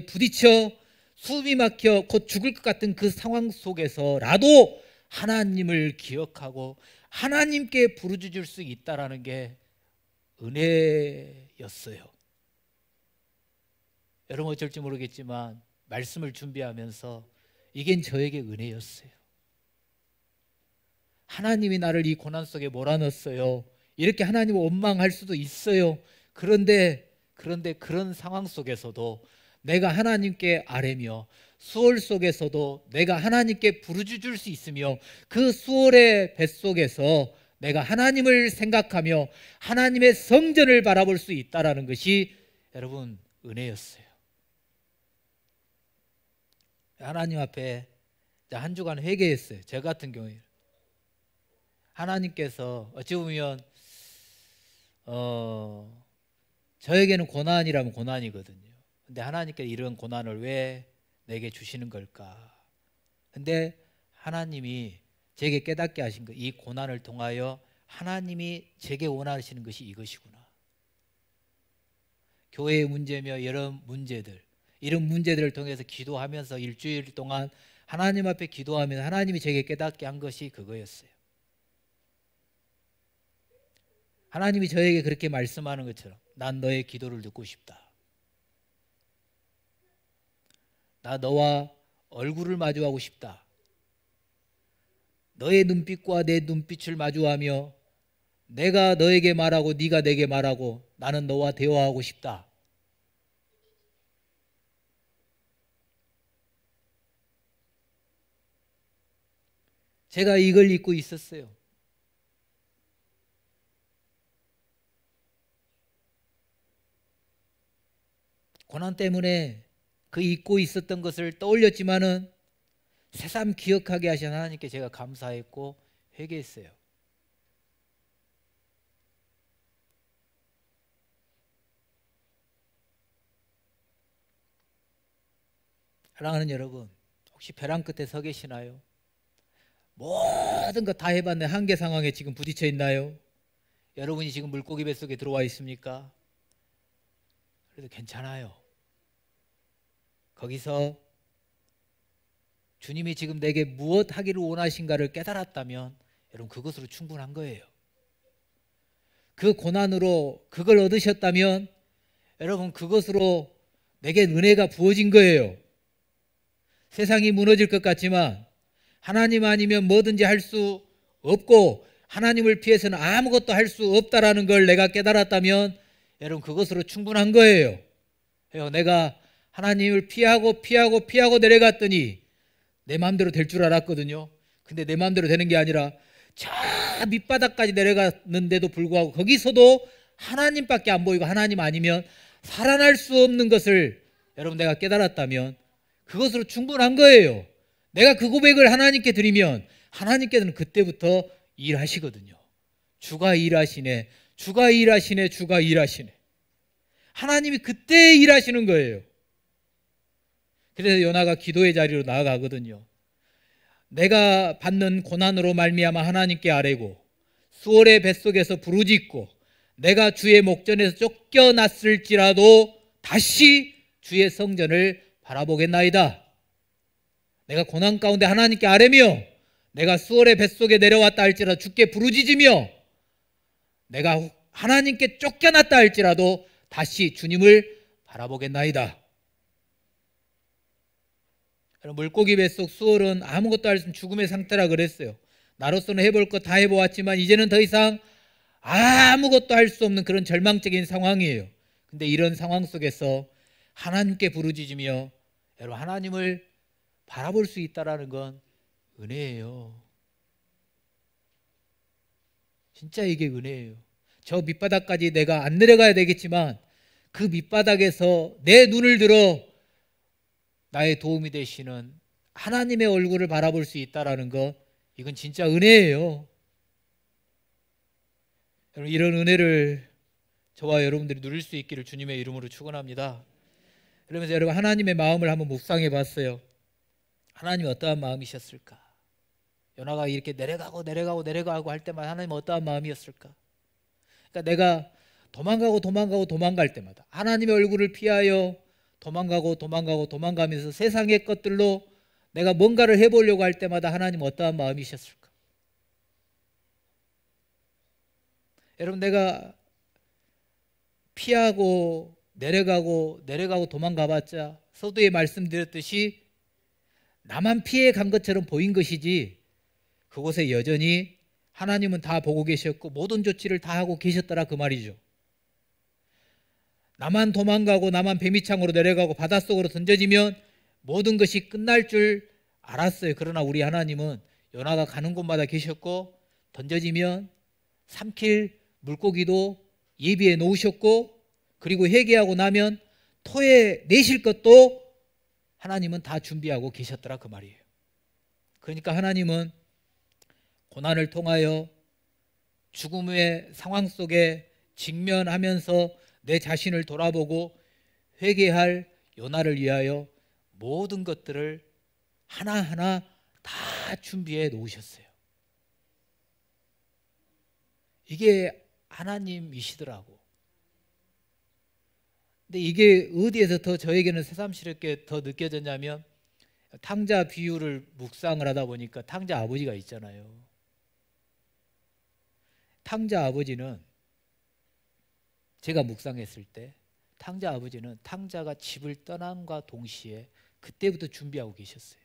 부딪혀 숨이 막혀 곧 죽을 것 같은 그 상황 속에서라도 하나님을 기억하고 하나님께 부르짖을 수 있다라는 게 은혜였어요. 여러분 어쩔지 모르겠지만 말씀을 준비하면서 이겐 저에게 은혜였어요. 하나님이 나를 이 고난 속에 몰아넣었어요. 이렇게 하나님을 원망할 수도 있어요. 그런데 그런 상황 속에서도 내가 하나님께 아뢰며 수월 속에서도 내가 하나님께 부르짖을 수 있으며 그 수월의 뱃속에서 내가 하나님을 생각하며 하나님의 성전을 바라볼 수 있다는 것이 여러분 은혜였어요. 하나님 앞에 한 주간 회개했어요. 저 같은 경우에 하나님께서 어찌 보면 저에게는 고난이라면 고난이거든요. 근데 하나님께 이런 고난을 왜 내게 주시는 걸까? 근데 하나님이 제게 깨닫게 하신 것, 이 고난을 통하여 하나님이 제게 원하시는 것이 이것이구나. 교회의 문제며 이런 문제들을 통해서 기도하면서 일주일 동안 하나님 앞에 기도하면서 하나님이 제게 깨닫게 한 것이 그거였어요. 하나님이 저에게 그렇게 말씀하는 것처럼 난 너의 기도를 듣고 싶다. 나 너와 얼굴을 마주하고 싶다. 너의 눈빛과 내 눈빛을 마주하며 내가 너에게 말하고 네가 내게 말하고 나는 너와 대화하고 싶다. 제가 이걸 잊고 있었어요. 고난 때문에 그 잊고 있었던 것을 떠올렸지만은 새삼 기억하게 하신 하나님께 제가 감사했고 회개했어요. 사랑하는 여러분, 혹시 벼랑 끝에 서 계시나요? 모든 거 다 해봤는데 한계 상황에 지금 부딪혀 있나요? 여러분이 지금 물고기 뱃속에 들어와 있습니까? 그래도 괜찮아요. 거기서 주님이 지금 내게 무엇 하기를 원하신가를 깨달았다면 여러분 그것으로 충분한 거예요. 그 고난으로 그걸 얻으셨다면 여러분 그것으로 내게 은혜가 부어진 거예요. 세상이 무너질 것 같지만 하나님 아니면 뭐든지 할 수 없고 하나님을 피해서는 아무것도 할 수 없다라는 걸 내가 깨달았다면 여러분 그것으로 충분한 거예요. 내가 하나님을 피하고 내려갔더니 내 마음대로 될 줄 알았거든요. 근데 내 마음대로 되는 게 아니라 저 밑바닥까지 내려갔는데도 불구하고 거기서도 하나님밖에 안 보이고 하나님 아니면 살아날 수 없는 것을 여러분 내가 깨달았다면 그것으로 충분한 거예요. 내가 그 고백을 하나님께 드리면 하나님께서는 그때부터 일하시거든요. 주가 일하시네. 하나님이 그때 일하시는 거예요. 그래서 요나가 기도의 자리로 나아가거든요. 내가 받는 고난으로 말미암아 하나님께 아뢰고 수월의 뱃속에서 부르짖고 내가 주의 목전에서 쫓겨났을지라도 다시 주의 성전을 바라보겠나이다. 내가 고난 가운데 하나님께 아뢰며 내가 수월의 뱃속에 내려왔다 할지라도 주께 부르짖으며 내가 하나님께 쫓겨났다 할지라도 다시 주님을 바라보겠나이다. 물고기 뱃속 수월은 아무것도 할 수 없는 죽음의 상태라 그랬어요. 나로서는 해볼 것 다 해보았지만 이제는 더 이상 아무것도 할 수 없는 그런 절망적인 상황이에요. 근데 이런 상황 속에서 하나님께 부르짖으며 여러분 하나님을 바라볼 수 있다는 건 은혜예요. 진짜 이게 은혜예요. 저 밑바닥까지 내가 안 내려가야 되겠지만 그 밑바닥에서 내 눈을 들어 나의 도움이 되시는 하나님의 얼굴을 바라볼 수 있다는 것, 이건 진짜 은혜예요. 여러분 이런 은혜를 저와 여러분들이 누릴 수 있기를 주님의 이름으로 축원합니다. 그러면서 여러분 하나님의 마음을 한번 묵상해 봤어요. 하나님이 어떠한 마음이셨을까? 요나가 이렇게 내려가고 할 때마다 하나님은 어떠한 마음이었을까? 그러니까 내가 도망갈 때마다 하나님의 얼굴을 피하여 도망가면서 세상의 것들로 내가 뭔가를 해보려고 할 때마다 하나님 어떠한 마음이셨을까? 여러분 내가 피하고 내려가고 도망가봤자 서두에 말씀드렸듯이 나만 피해 간 것처럼 보인 것이지 그곳에 여전히 하나님은 다 보고 계셨고 모든 조치를 다 하고 계셨더라 그 말이죠. 나만 도망가고 나만 배미창으로 내려가고 바닷속으로 던져지면 모든 것이 끝날 줄 알았어요. 그러나 우리 하나님은 요나가 가는 곳마다 계셨고 던져지면 삼킬 물고기도 예비해 놓으셨고 그리고 회개하고 나면 토해 내실 것도 하나님은 다 준비하고 계셨더라 그 말이에요. 그러니까 하나님은 고난을 통하여 죽음의 상황 속에 직면하면서 내 자신을 돌아보고 회개할 요나를 위하여 모든 것들을 하나하나 다 준비해 놓으셨어요. 이게 하나님이시더라고. 근데 이게 어디에서 더 저에게는 새삼스럽게 더 느껴졌냐면 탕자 비유를 묵상을 하다 보니까 탕자 아버지가 있잖아요. 탕자 아버지는 제가 묵상했을 때 탕자 아버지는 탕자가 집을 떠남과 동시에 그때부터 준비하고 계셨어요.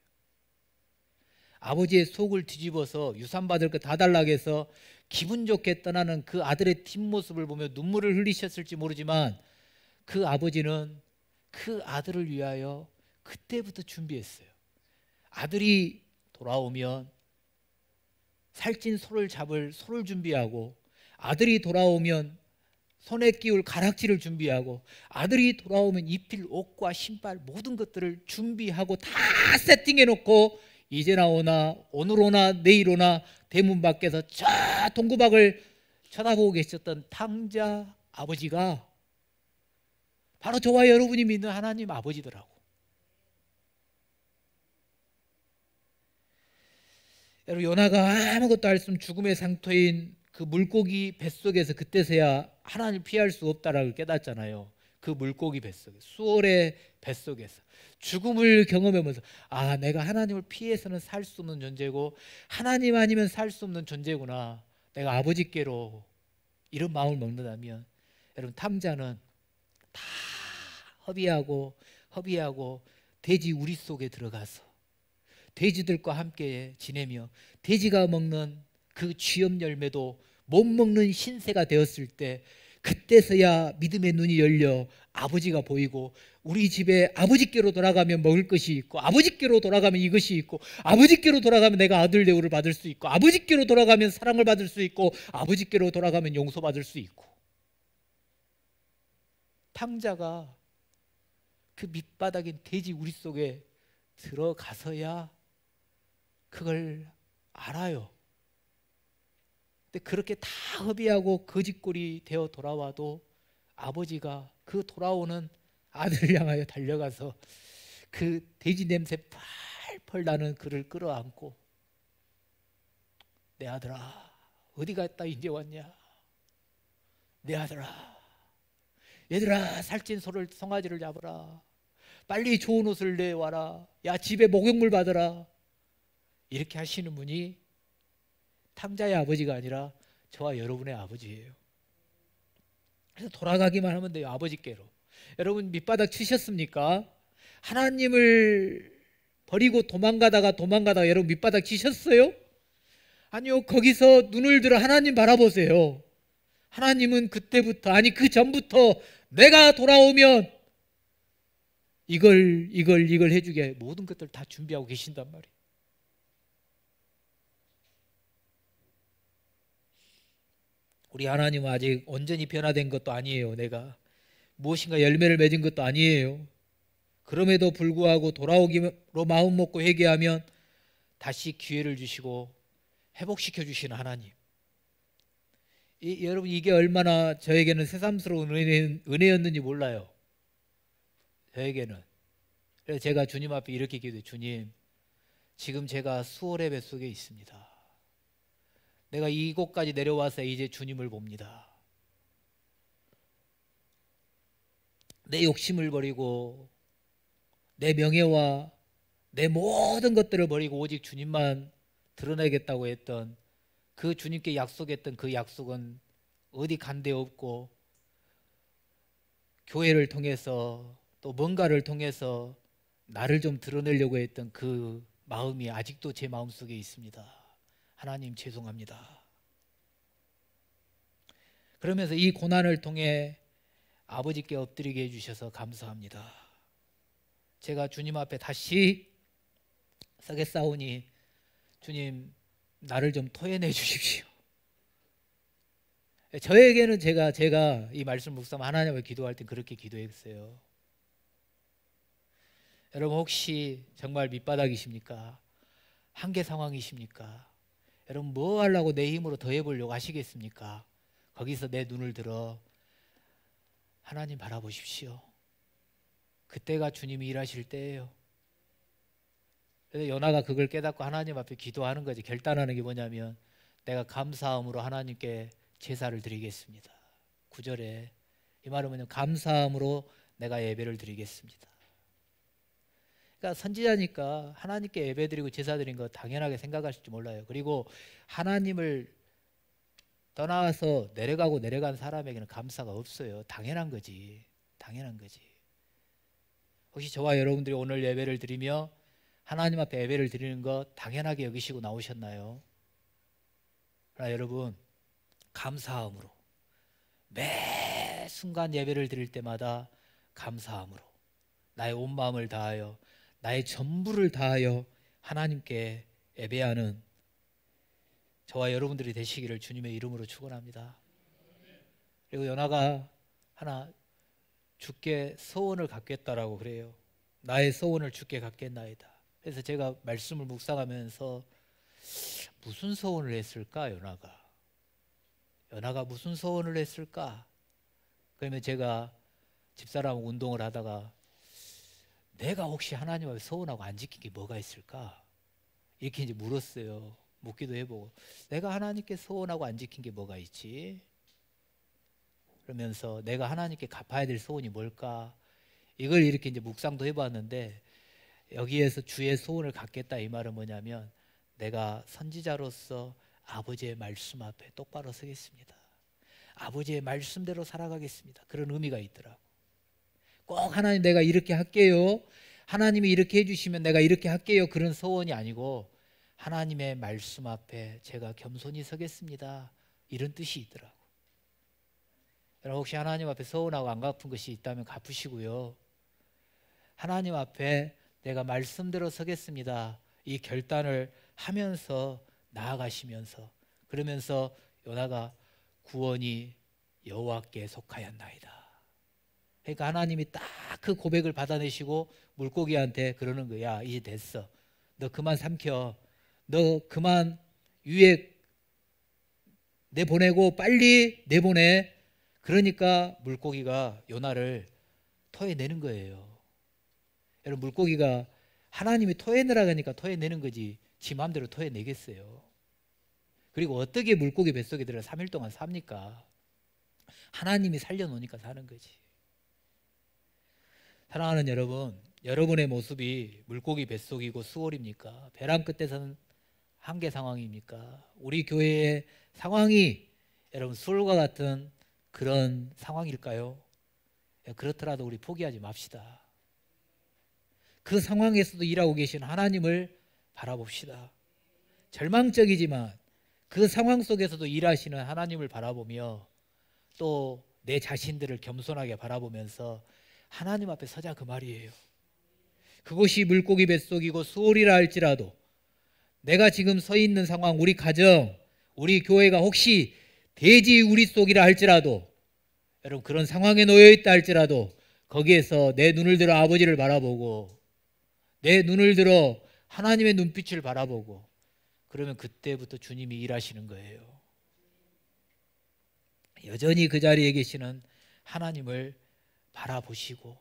아버지의 속을 뒤집어서 유산 받을 거 다 달라고 해서 기분 좋게 떠나는 그 아들의 뒷모습을 보며 눈물을 흘리셨을지 모르지만 그 아버지는 그 아들을 위하여 그때부터 준비했어요. 아들이 돌아오면 살찐 소를 잡을 소를 준비하고 아들이 돌아오면 손에 끼울 가락지를 준비하고 아들이 돌아오면 입힐 옷과 신발 모든 것들을 준비하고 다 세팅해 놓고 이제나 오나 오늘 오나 내일 오나 대문 밖에서 저 동구박을 쳐다보고 계셨던 탕자 아버지가 바로 저와 여러분이 믿는 하나님 아버지더라고. 여러분 요나가 아무것도 할 수 없는 죽음의 상토인 그 물고기 뱃속에서 그때서야 하나님을 피할 수 없다라고 깨닫잖아요. 그 물고기 뱃속에 수월의 뱃속에서 죽음을 경험하면서 아 내가 하나님을 피해서는 살 수 없는 존재고 하나님 아니면 살 수 없는 존재구나. 내가 아버지께로 이런 마음을 먹는다면 여러분 탕자는 다 허비하고 돼지 우리 속에 들어가서 돼지들과 함께 지내며 돼지가 먹는 그 쥐염 열매도 못 먹는 신세가 되었을 때 그때서야 믿음의 눈이 열려 아버지가 보이고 우리 집에 아버지께로 돌아가면 먹을 것이 있고 아버지께로 돌아가면 이것이 있고 아버지께로 돌아가면 내가 아들 대우를 받을 수 있고 아버지께로 돌아가면 사랑을 받을 수 있고 아버지께로 돌아가면 용서받을 수 있고 탕자가 그 밑바닥인 돼지 우리 속에 들어가서야 그걸 알아요. 근데 그렇게 다 허비하고 거짓골이 되어 돌아와도 아버지가 그 돌아오는 아들을 향하여 달려가서 그 돼지 냄새 펄펄 나는 그를 끌어안고 내 아들아 어디 갔다 이제 왔냐? 내 아들아 얘들아 살찐 소를 송아지를 잡으라. 빨리 좋은 옷을 내와라. 야 집에 목욕물 받으라. 이렇게 하시는 분이 탕자의 아버지가 아니라 저와 여러분의 아버지예요. 그래서 돌아가기만 하면 돼요. 아버지께로. 여러분 밑바닥 치셨습니까? 하나님을 버리고 도망가다가 여러분 밑바닥 치셨어요? 아니요. 거기서 눈을 들어 하나님 바라보세요. 하나님은 그때부터 아니 그 전부터 내가 돌아오면 이걸 해주게 모든 것들 다 준비하고 계신단 말이에요. 우리 하나님은 아직 온전히 변화된 것도 아니에요. 내가 무엇인가 열매를 맺은 것도 아니에요. 그럼에도 불구하고 돌아오기로 마음 먹고 회개하면 다시 기회를 주시고 회복시켜 주시는 하나님. 여러분 이게 얼마나 저에게는 새삼스러운 은혜였는지 몰라요. 저에게는. 그래서 제가 주님 앞에 이렇게 기도해요. 주님 지금 제가 수월의 뱃속에 있습니다. 내가 이곳까지 내려와서 이제 주님을 봅니다. 내 욕심을 버리고 내 명예와 내 모든 것들을 버리고 오직 주님만 드러내겠다고 했던 그 주님께 약속했던 그 약속은 어디 간 데 없고 교회를 통해서 또 뭔가를 통해서 나를 좀 드러내려고 했던 그 마음이 아직도 제 마음속에 있습니다. 하나님 죄송합니다. 그러면서 이 고난을 통해 아버지께 엎드리게 해주셔서 감사합니다. 제가 주님 앞에 다시 서겠사오니 주님 나를 좀 토해내 주십시오. 저에게는 제가 이 말씀 묵상하면 하나님을 기도할 때 그렇게 기도했어요. 여러분 혹시 정말 밑바닥이십니까? 한계 상황이십니까? 여러분 뭐 하려고 내 힘으로 더 해보려고 하시겠습니까? 거기서 내 눈을 들어 하나님 바라보십시오. 그때가 주님이 일하실 때예요. 그래서 요나가 그걸 깨닫고 하나님 앞에 기도하는 거지. 결단하는 게 뭐냐면 내가 감사함으로 하나님께 제사를 드리겠습니다. 9절에 이 말은 뭐냐면 감사함으로 내가 예배를 드리겠습니다. 그러니까 선지자니까 하나님께 예배 드리고 제사 드린 거 당연하게 생각하실지 몰라요. 그리고 하나님을 떠나서 내려간 사람에게는 감사가 없어요. 당연한 거지. 당연한 거지. 혹시 저와 여러분들이 오늘 예배를 드리며 하나님 앞에 예배를 드리는 거 당연하게 여기시고 나오셨나요? 그러나 여러분 감사함으로 매 순간 예배를 드릴 때마다 감사함으로 나의 온 마음을 다하여 나의 전부를 다하여 하나님께 예배하는 저와 여러분들이 되시기를 주님의 이름으로 축원합니다. 그리고 요나가 하나 주께 소원을 갖겠다라고 그래요. 나의 소원을 주께 갖겠나이다. 그래서 제가 말씀을 묵상하면서 무슨 소원을 했을까? 요나가 무슨 소원을 했을까? 그러면 제가 집사람 운동을 하다가 내가 혹시 하나님 앞에 소원하고 안 지킨 게 뭐가 있을까? 이렇게 이제 물었어요. 묻기도 해보고 내가 하나님께 소원하고 안 지킨 게 뭐가 있지? 그러면서 내가 하나님께 갚아야 될 소원이 뭘까? 이걸 이렇게 이제 묵상도 해봤는데 여기에서 주의 소원을 갖겠다 이 말은 뭐냐면 내가 선지자로서 아버지의 말씀 앞에 똑바로 서겠습니다. 아버지의 말씀대로 살아가겠습니다. 그런 의미가 있더라고. 꼭 하나님 내가 이렇게 할게요. 하나님이 이렇게 해주시면 내가 이렇게 할게요. 그런 소원이 아니고 하나님의 말씀 앞에 제가 겸손히 서겠습니다. 이런 뜻이 있더라고. 여러분 혹시 하나님 앞에 소원하고 안 갚은 것이 있다면 갚으시고요. 하나님 앞에 내가 말씀대로 서겠습니다. 이 결단을 하면서 나아가시면서 그러면서 요나가 구원이 여호와께 속하였나이다. 그러니까 하나님이 딱 그 고백을 받아내시고 물고기한테 그러는 거야. 이제 됐어. 너 그만 삼켜. 너 그만 위에 내보내고 빨리 내보내. 그러니까 물고기가 요나를 토해내는 거예요. 여러분 물고기가 하나님이 토해내라고 하니까 토해내는 거지 지 마음대로 토해내겠어요. 그리고 어떻게 물고기 뱃속에 들어 3일 동안 삽니까? 하나님이 살려놓으니까 사는 거지. 사랑하는 여러분, 여러분의 모습이 물고기 뱃속이고 수월입니까? 벼랑 끝에서는 한계 상황입니까? 우리 교회의 상황이 여러분 수월과 같은 그런 상황일까요? 그렇더라도 우리 포기하지 맙시다. 그 상황에서도 일하고 계신 하나님을 바라봅시다. 절망적이지만 그 상황 속에서도 일하시는 하나님을 바라보며 또 내 자신들을 겸손하게 바라보면서 하나님 앞에 서자 그 말이에요. 그곳이 물고기 뱃속이고 수월이라 할지라도 내가 지금 서 있는 상황, 우리 가정, 우리 교회가 혹시 돼지 우리 속이라 할지라도 여러분 그런 상황에 놓여 있다 할지라도 거기에서 내 눈을 들어 아버지를 바라보고 내 눈을 들어 하나님의 눈빛을 바라보고 그러면 그때부터 주님이 일하시는 거예요. 여전히 그 자리에 계시는 하나님을 바라보시고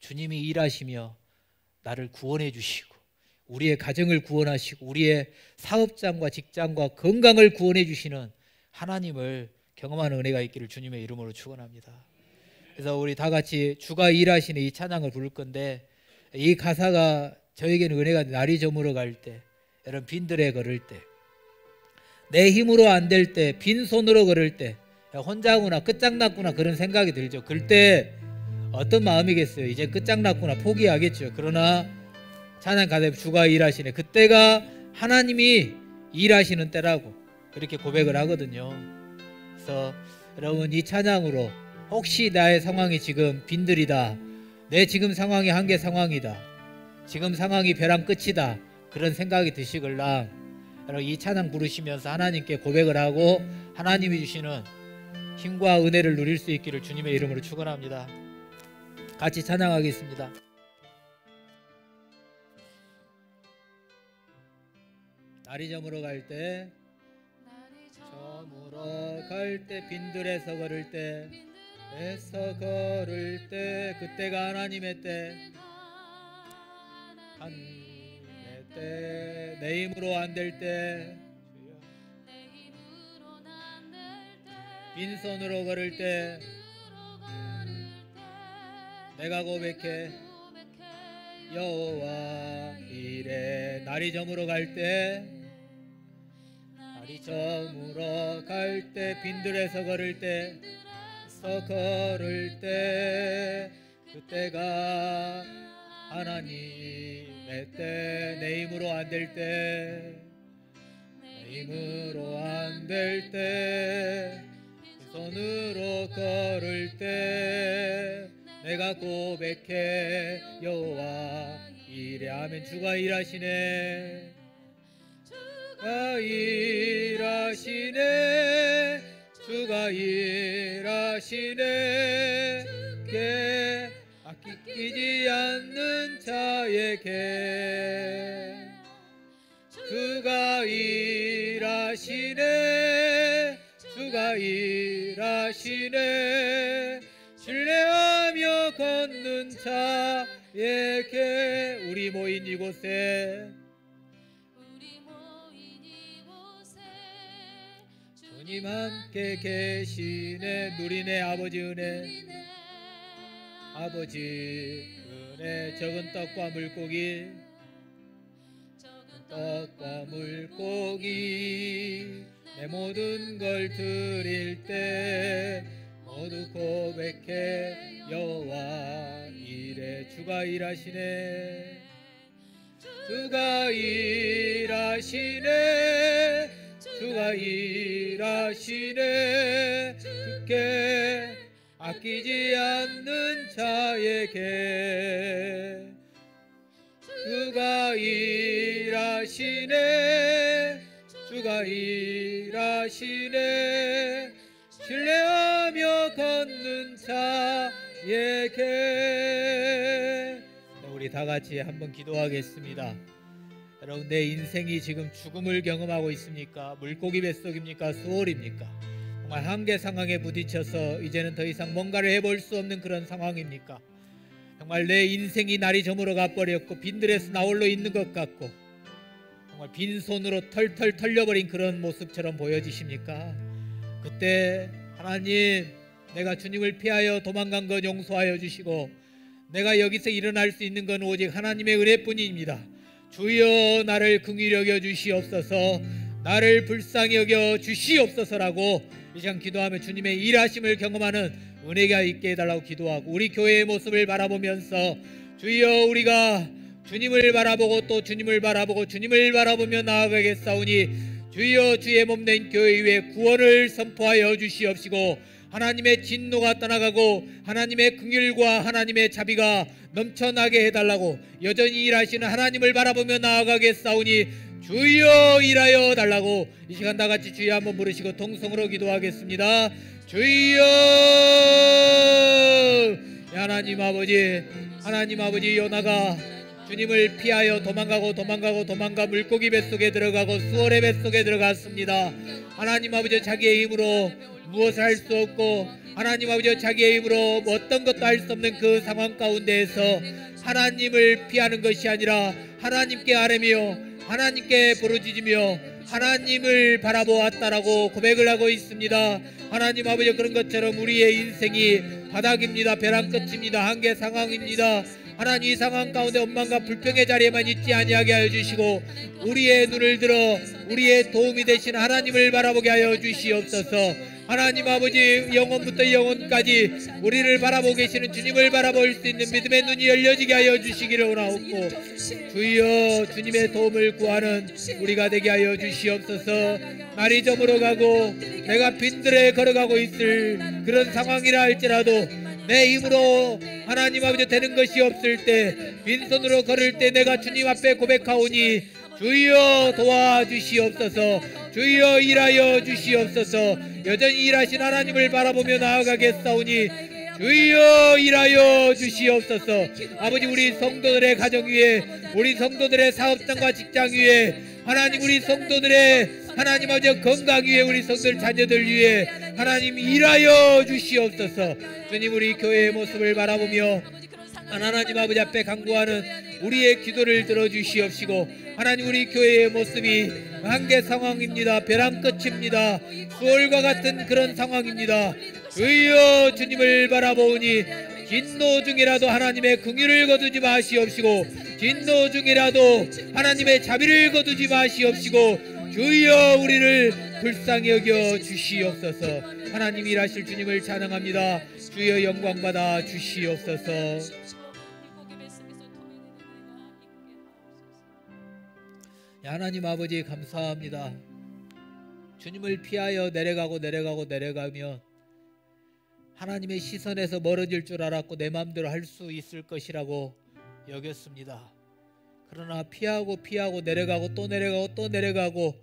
주님이 일하시며 나를 구원해 주시고 우리의 가정을 구원하시고 우리의 사업장과 직장과 건강을 구원해 주시는 하나님을 경험하는 은혜가 있기를 주님의 이름으로 축원합니다. 그래서 우리 다 같이 주가 일하시는 이 찬양을 부를 건데 이 가사가 저에게는 은혜가 날이 저물어 갈 때 여러분 빈들에 걸을 때 내 힘으로 안 될 때 빈손으로 걸을 때 혼자구나 끝장났구나 그런 생각이 들죠. 그때 어떤 마음이겠어요. 이제 끝장났구나 포기하겠죠. 그러나 찬양 가사에 주가 일하시네 그때가 하나님이 일하시는 때라고 그렇게 고백을 하거든요. 그래서 여러분 이 찬양으로 혹시 나의 상황이 지금 빈들이다, 내 지금 상황이 한계 상황이다, 지금 상황이 벼랑 끝이다, 그런 생각이 드시걸랑 여러분 이 찬양 부르시면서 하나님께 고백을 하고 하나님이 주시는 힘과 은혜를 누릴 수 있기를 주님의 이름으로 축원합니다. 같이 찬양하겠습니다. 날이 저물어 갈 때, 저물어 갈 때, 빈들에서 걸을 때, 에서 걸을 때, 그때가 하나님의 때, 하나님의 때, 내 힘으로 안 될 때, 빈손으로 걸을 때, 내가 고백해 여호와 이래. 날이 저물어 갈 때, 날이 저물어 갈 때, 빈들에서 걸을 때, 서 걸을 때, 그때가 하나님의 때, 내 힘으로 안 될 때, 내 힘으로 안 될 때, 손으로 걸을 때, 내가 고백해 여호와 이래. 아멘. 주가 일하시네, 주가 일하시네, 주가 일하시네, 주께 아끼지 않는 자에게 주가 일하시네, 주가 일하시네, 신뢰하며 걷는 자에게. 우리 모인 이곳에 주님 함께 계시네. 누리네 아버지 은혜, 아버지 은혜. 적은 떡과 물고기, 떡과 물고기, 내 모든 걸 드릴 때 모두 고백해 여호와 이래. 주가 일하시네, 주가 일하시네, 주가 일하시네, 주께 아끼지 않는 자에게 주가 일하시네, 주가 일하시네, 신뢰하며 걷는 자에게. 우리 다 같이 한번 기도하겠습니다. 여러분, 내 인생이 지금 죽음을 경험하고 있습니까? 물고기 뱃속입니까? 수월입니까? 정말 한계 상황에 부딪혀서 이제는 더 이상 뭔가를 해볼 수 없는 그런 상황입니까? 정말 내 인생이 날이 저물어 가버렸고 빈들에서 나 홀로 있는 것 같고 정말 빈손으로 털털 털려버린 그런 모습처럼 보여지십니까? 그때 하나님, 내가 주님을 피하여 도망간 것 용서하여 주시고 내가 여기서 일어날 수 있는 건 오직 하나님의 은혜뿐입니다. 주여 나를 긍휼히 여겨 주시옵소서, 나를 불쌍히 여겨 주시옵소서라고 이 시간 기도하며 주님의 일하심을 경험하는 은혜가 있게 해달라고 기도하고, 우리 교회의 모습을 바라보면서 주여 우리가 주님을 바라보고 또 주님을 바라보고 주님을 바라보며 나아가겠사오니 주여 주의 몸된 교회 위에 구원을 선포하여 주시옵시고 하나님의 진노가 떠나가고 하나님의 긍휼과 하나님의 자비가 넘쳐나게 해달라고, 여전히 일하시는 하나님을 바라보며 나아가겠사오니 주여 일하여 달라고 이 시간 다 같이 주여 한번 부르시고 통성으로 기도하겠습니다. 주여. 하나님 아버지, 하나님 아버지, 요나가 주님을 피하여 도망가 물고기 뱃속에 들어가고 수월의 뱃속에 들어갔습니다. 하나님 아버지, 자기의 힘으로 무엇을 할 수 없고 하나님 아버지 자기의 힘으로 어떤 것도 할 수 없는 그 상황 가운데에서 하나님을 피하는 것이 아니라 하나님께 아뢰며 하나님께 부르짖으며 하나님을 바라보았다라고 고백을 하고 있습니다. 하나님 아버지, 그런 것처럼 우리의 인생이 바닥입니다. 벼랑 끝입니다. 한계 상황입니다. 하나님, 이 상황 가운데 원망과 불평의 자리에만 있지 아니하게 하여 주시고 우리의 눈을 들어 우리의 도움이 되신 하나님을 바라보게 하여 주시옵소서. 하나님 아버지, 영원부터 영원까지 우리를 바라보고 계시는 주님을 바라볼 수 있는 믿음의 눈이 열려지게 하여 주시기를 원하옵고, 주여 주님의 도움을 구하는 우리가 되게 하여 주시옵소서. 날이 저물어가고 내가 빈들에 걸어가고 있을 그런 상황이라 할지라도 내 힘으로 하나님 아버지 되는 것이 없을 때, 빈손으로 걸을 때 내가 주님 앞에 고백하오니 주여 도와주시옵소서. 주여 일하여 주시옵소서. 여전히 일하신 하나님을 바라보며 나아가겠사오니 주여 일하여 주시옵소서. 아버지, 우리 성도들의 가정 위에, 우리 성도들의 사업장과 직장 위에, 하나님 우리 성도들의 하나님 아버지 건강 위에, 우리 성도들 자녀들 위에 하나님 일하여 주시옵소서. 주님, 우리 교회의 모습을 바라보며 하나님 아버지 앞에 간구하는 우리의 기도를 들어주시옵시고, 하나님 우리 교회의 모습이 한계 상황입니다. 벼랑 끝입니다. 수월과 같은 그런 상황입니다. 주여 주님을 바라보니 진노 중이라도 하나님의 긍휼을 거두지 마시옵시고, 진노 중이라도 하나님의 자비를 거두지 마시옵시고, 주여 우리를 불쌍히 여겨 주시옵소서. 하나님 일하실 주님을 찬양합니다. 주여 영광 받아 주시옵소서. 하나님 아버지 감사합니다. 주님을 피하여 내려가면 하나님의 시선에서 멀어질 줄 알았고 내 마음대로 할 수 있을 것이라고 여겼습니다. 그러나 피하고 내려가고 또 내려가고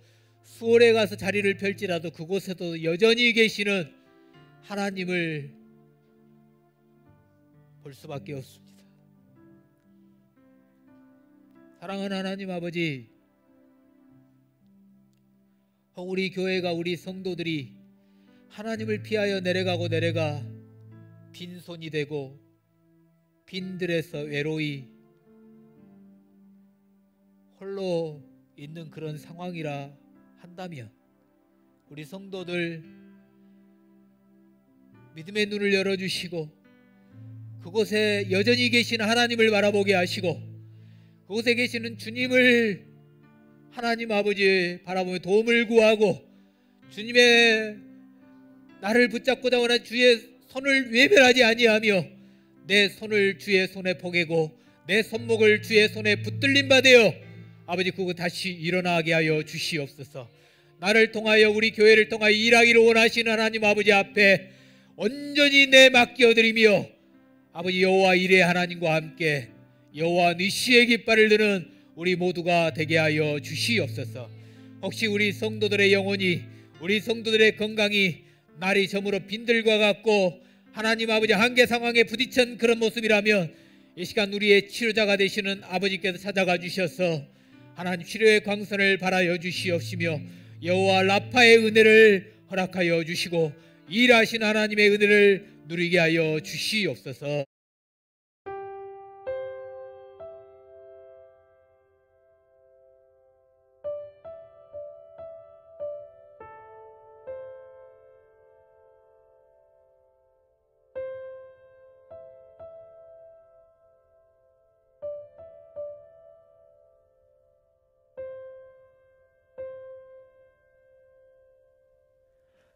수월에 가서 자리를 펼지라도 그곳에도 여전히 계시는 하나님을 볼 수밖에 없습니다. 사랑하는 하나님 아버지, 우리 교회가, 우리 성도들이 하나님을 피하여 내려가 빈손이 되고 빈들에서 외로이 홀로 있는 그런 상황이라 한다면, 우리 성도들 믿음의 눈을 열어주시고 그곳에 여전히 계신 하나님을 바라보게 하시고, 그곳에 계시는 주님을 하나님 아버지 바라보며 도움을 구하고, 주님의 나를 붙잡고자 원하는 주의 손을 외면하지 아니하며 내 손을 주의 손에 포개고 내 손목을 주의 손에 붙들린 바 되어 아버지 그곳 다시 일어나게 하여 주시옵소서. 나를 통하여 우리 교회를 통하여 일하기를 원하시는 하나님 아버지 앞에 온전히 내 맡겨드리며 아버지 여호와 일의 하나님과 함께 여호와 니시의 깃발을 드는 우리 모두가 되게 하여 주시옵소서. 혹시 우리 성도들의 영혼이, 우리 성도들의 건강이 날이 저물어 빈들과 같고 하나님 아버지 한계 상황에 부딪힌 그런 모습이라면 이 시간 우리의 치료자가 되시는 아버지께서 찾아가 주셔서 하나님 치료의 광선을 발하여 주시옵시며 여호와 라파의 은혜를 허락하여 주시고 일하신 하나님의 은혜를 누리게 하여 주시옵소서.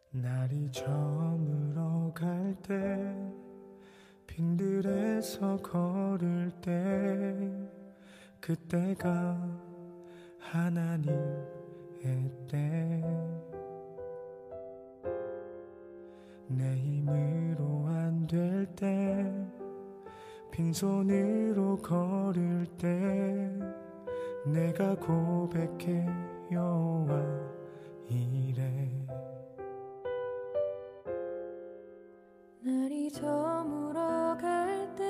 날이 저물어 갈 때 빈들에서 걸을 때 그때가 하나님의 때 내 힘으로 안 될 때 빈손으로 걸을 때 내가 고백해 여호와 이래 날이 저물어 갈 때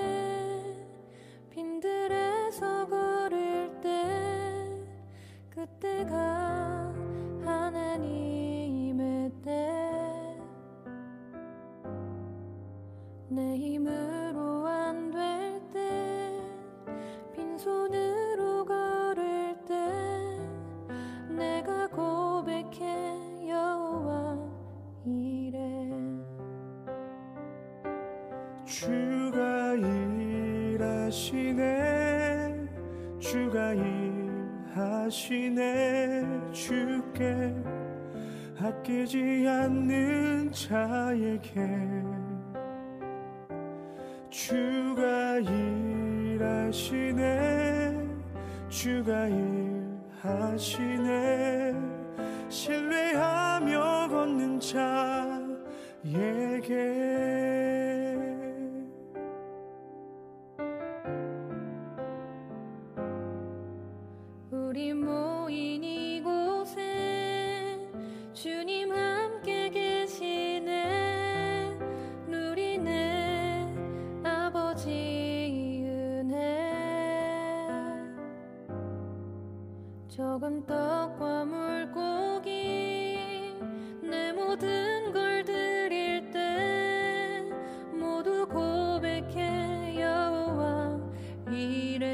빈들에서 걸을 때 그때가 하나님의 때 내 힘으로 안 될 때 빈손으로 걸을 때 내가 고백해 여호와 이래 주가 일하시네 주가 일하시네 주께 아끼지 않는 자에게 주가 일하시네 주가 일하시네 신뢰하며 걷는 자에게 우리 모인 이곳에 주님 함께 계시네 누리네 아버지 은혜 적은 떡과 물고기 내 모든 걸 드릴 때 모두 고백해 여호와 이래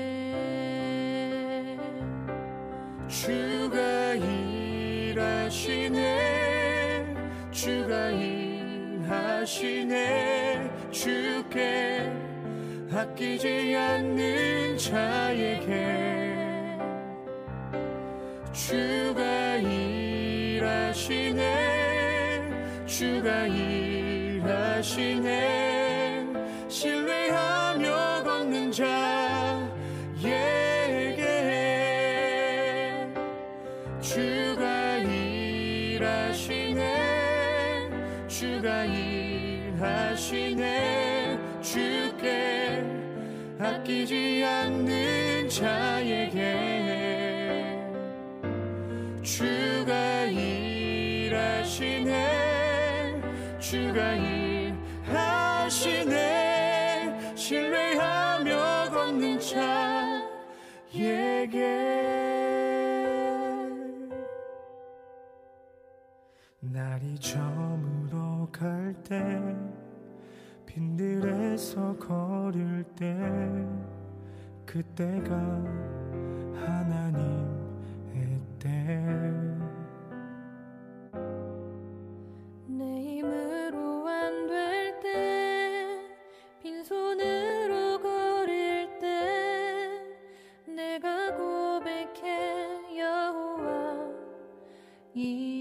주가 일하시네 주가 일하시네 주께 아끼지 않는 자에게 주가 일하시네 주가 일하시네 신뢰하며 걷는 자에게 주가 일하시네 주가 일하시네 주께 아끼지 않는 자에게 주가 일하시네 주가 일하시네 신뢰하며 걷는 자에게 날이 저물어 갈 때 빈들에서 걸을 때 그때가 하나님의 때 내 힘으로 안 될 때 빈손으로 걸을 때 내가 고백해 여호와 이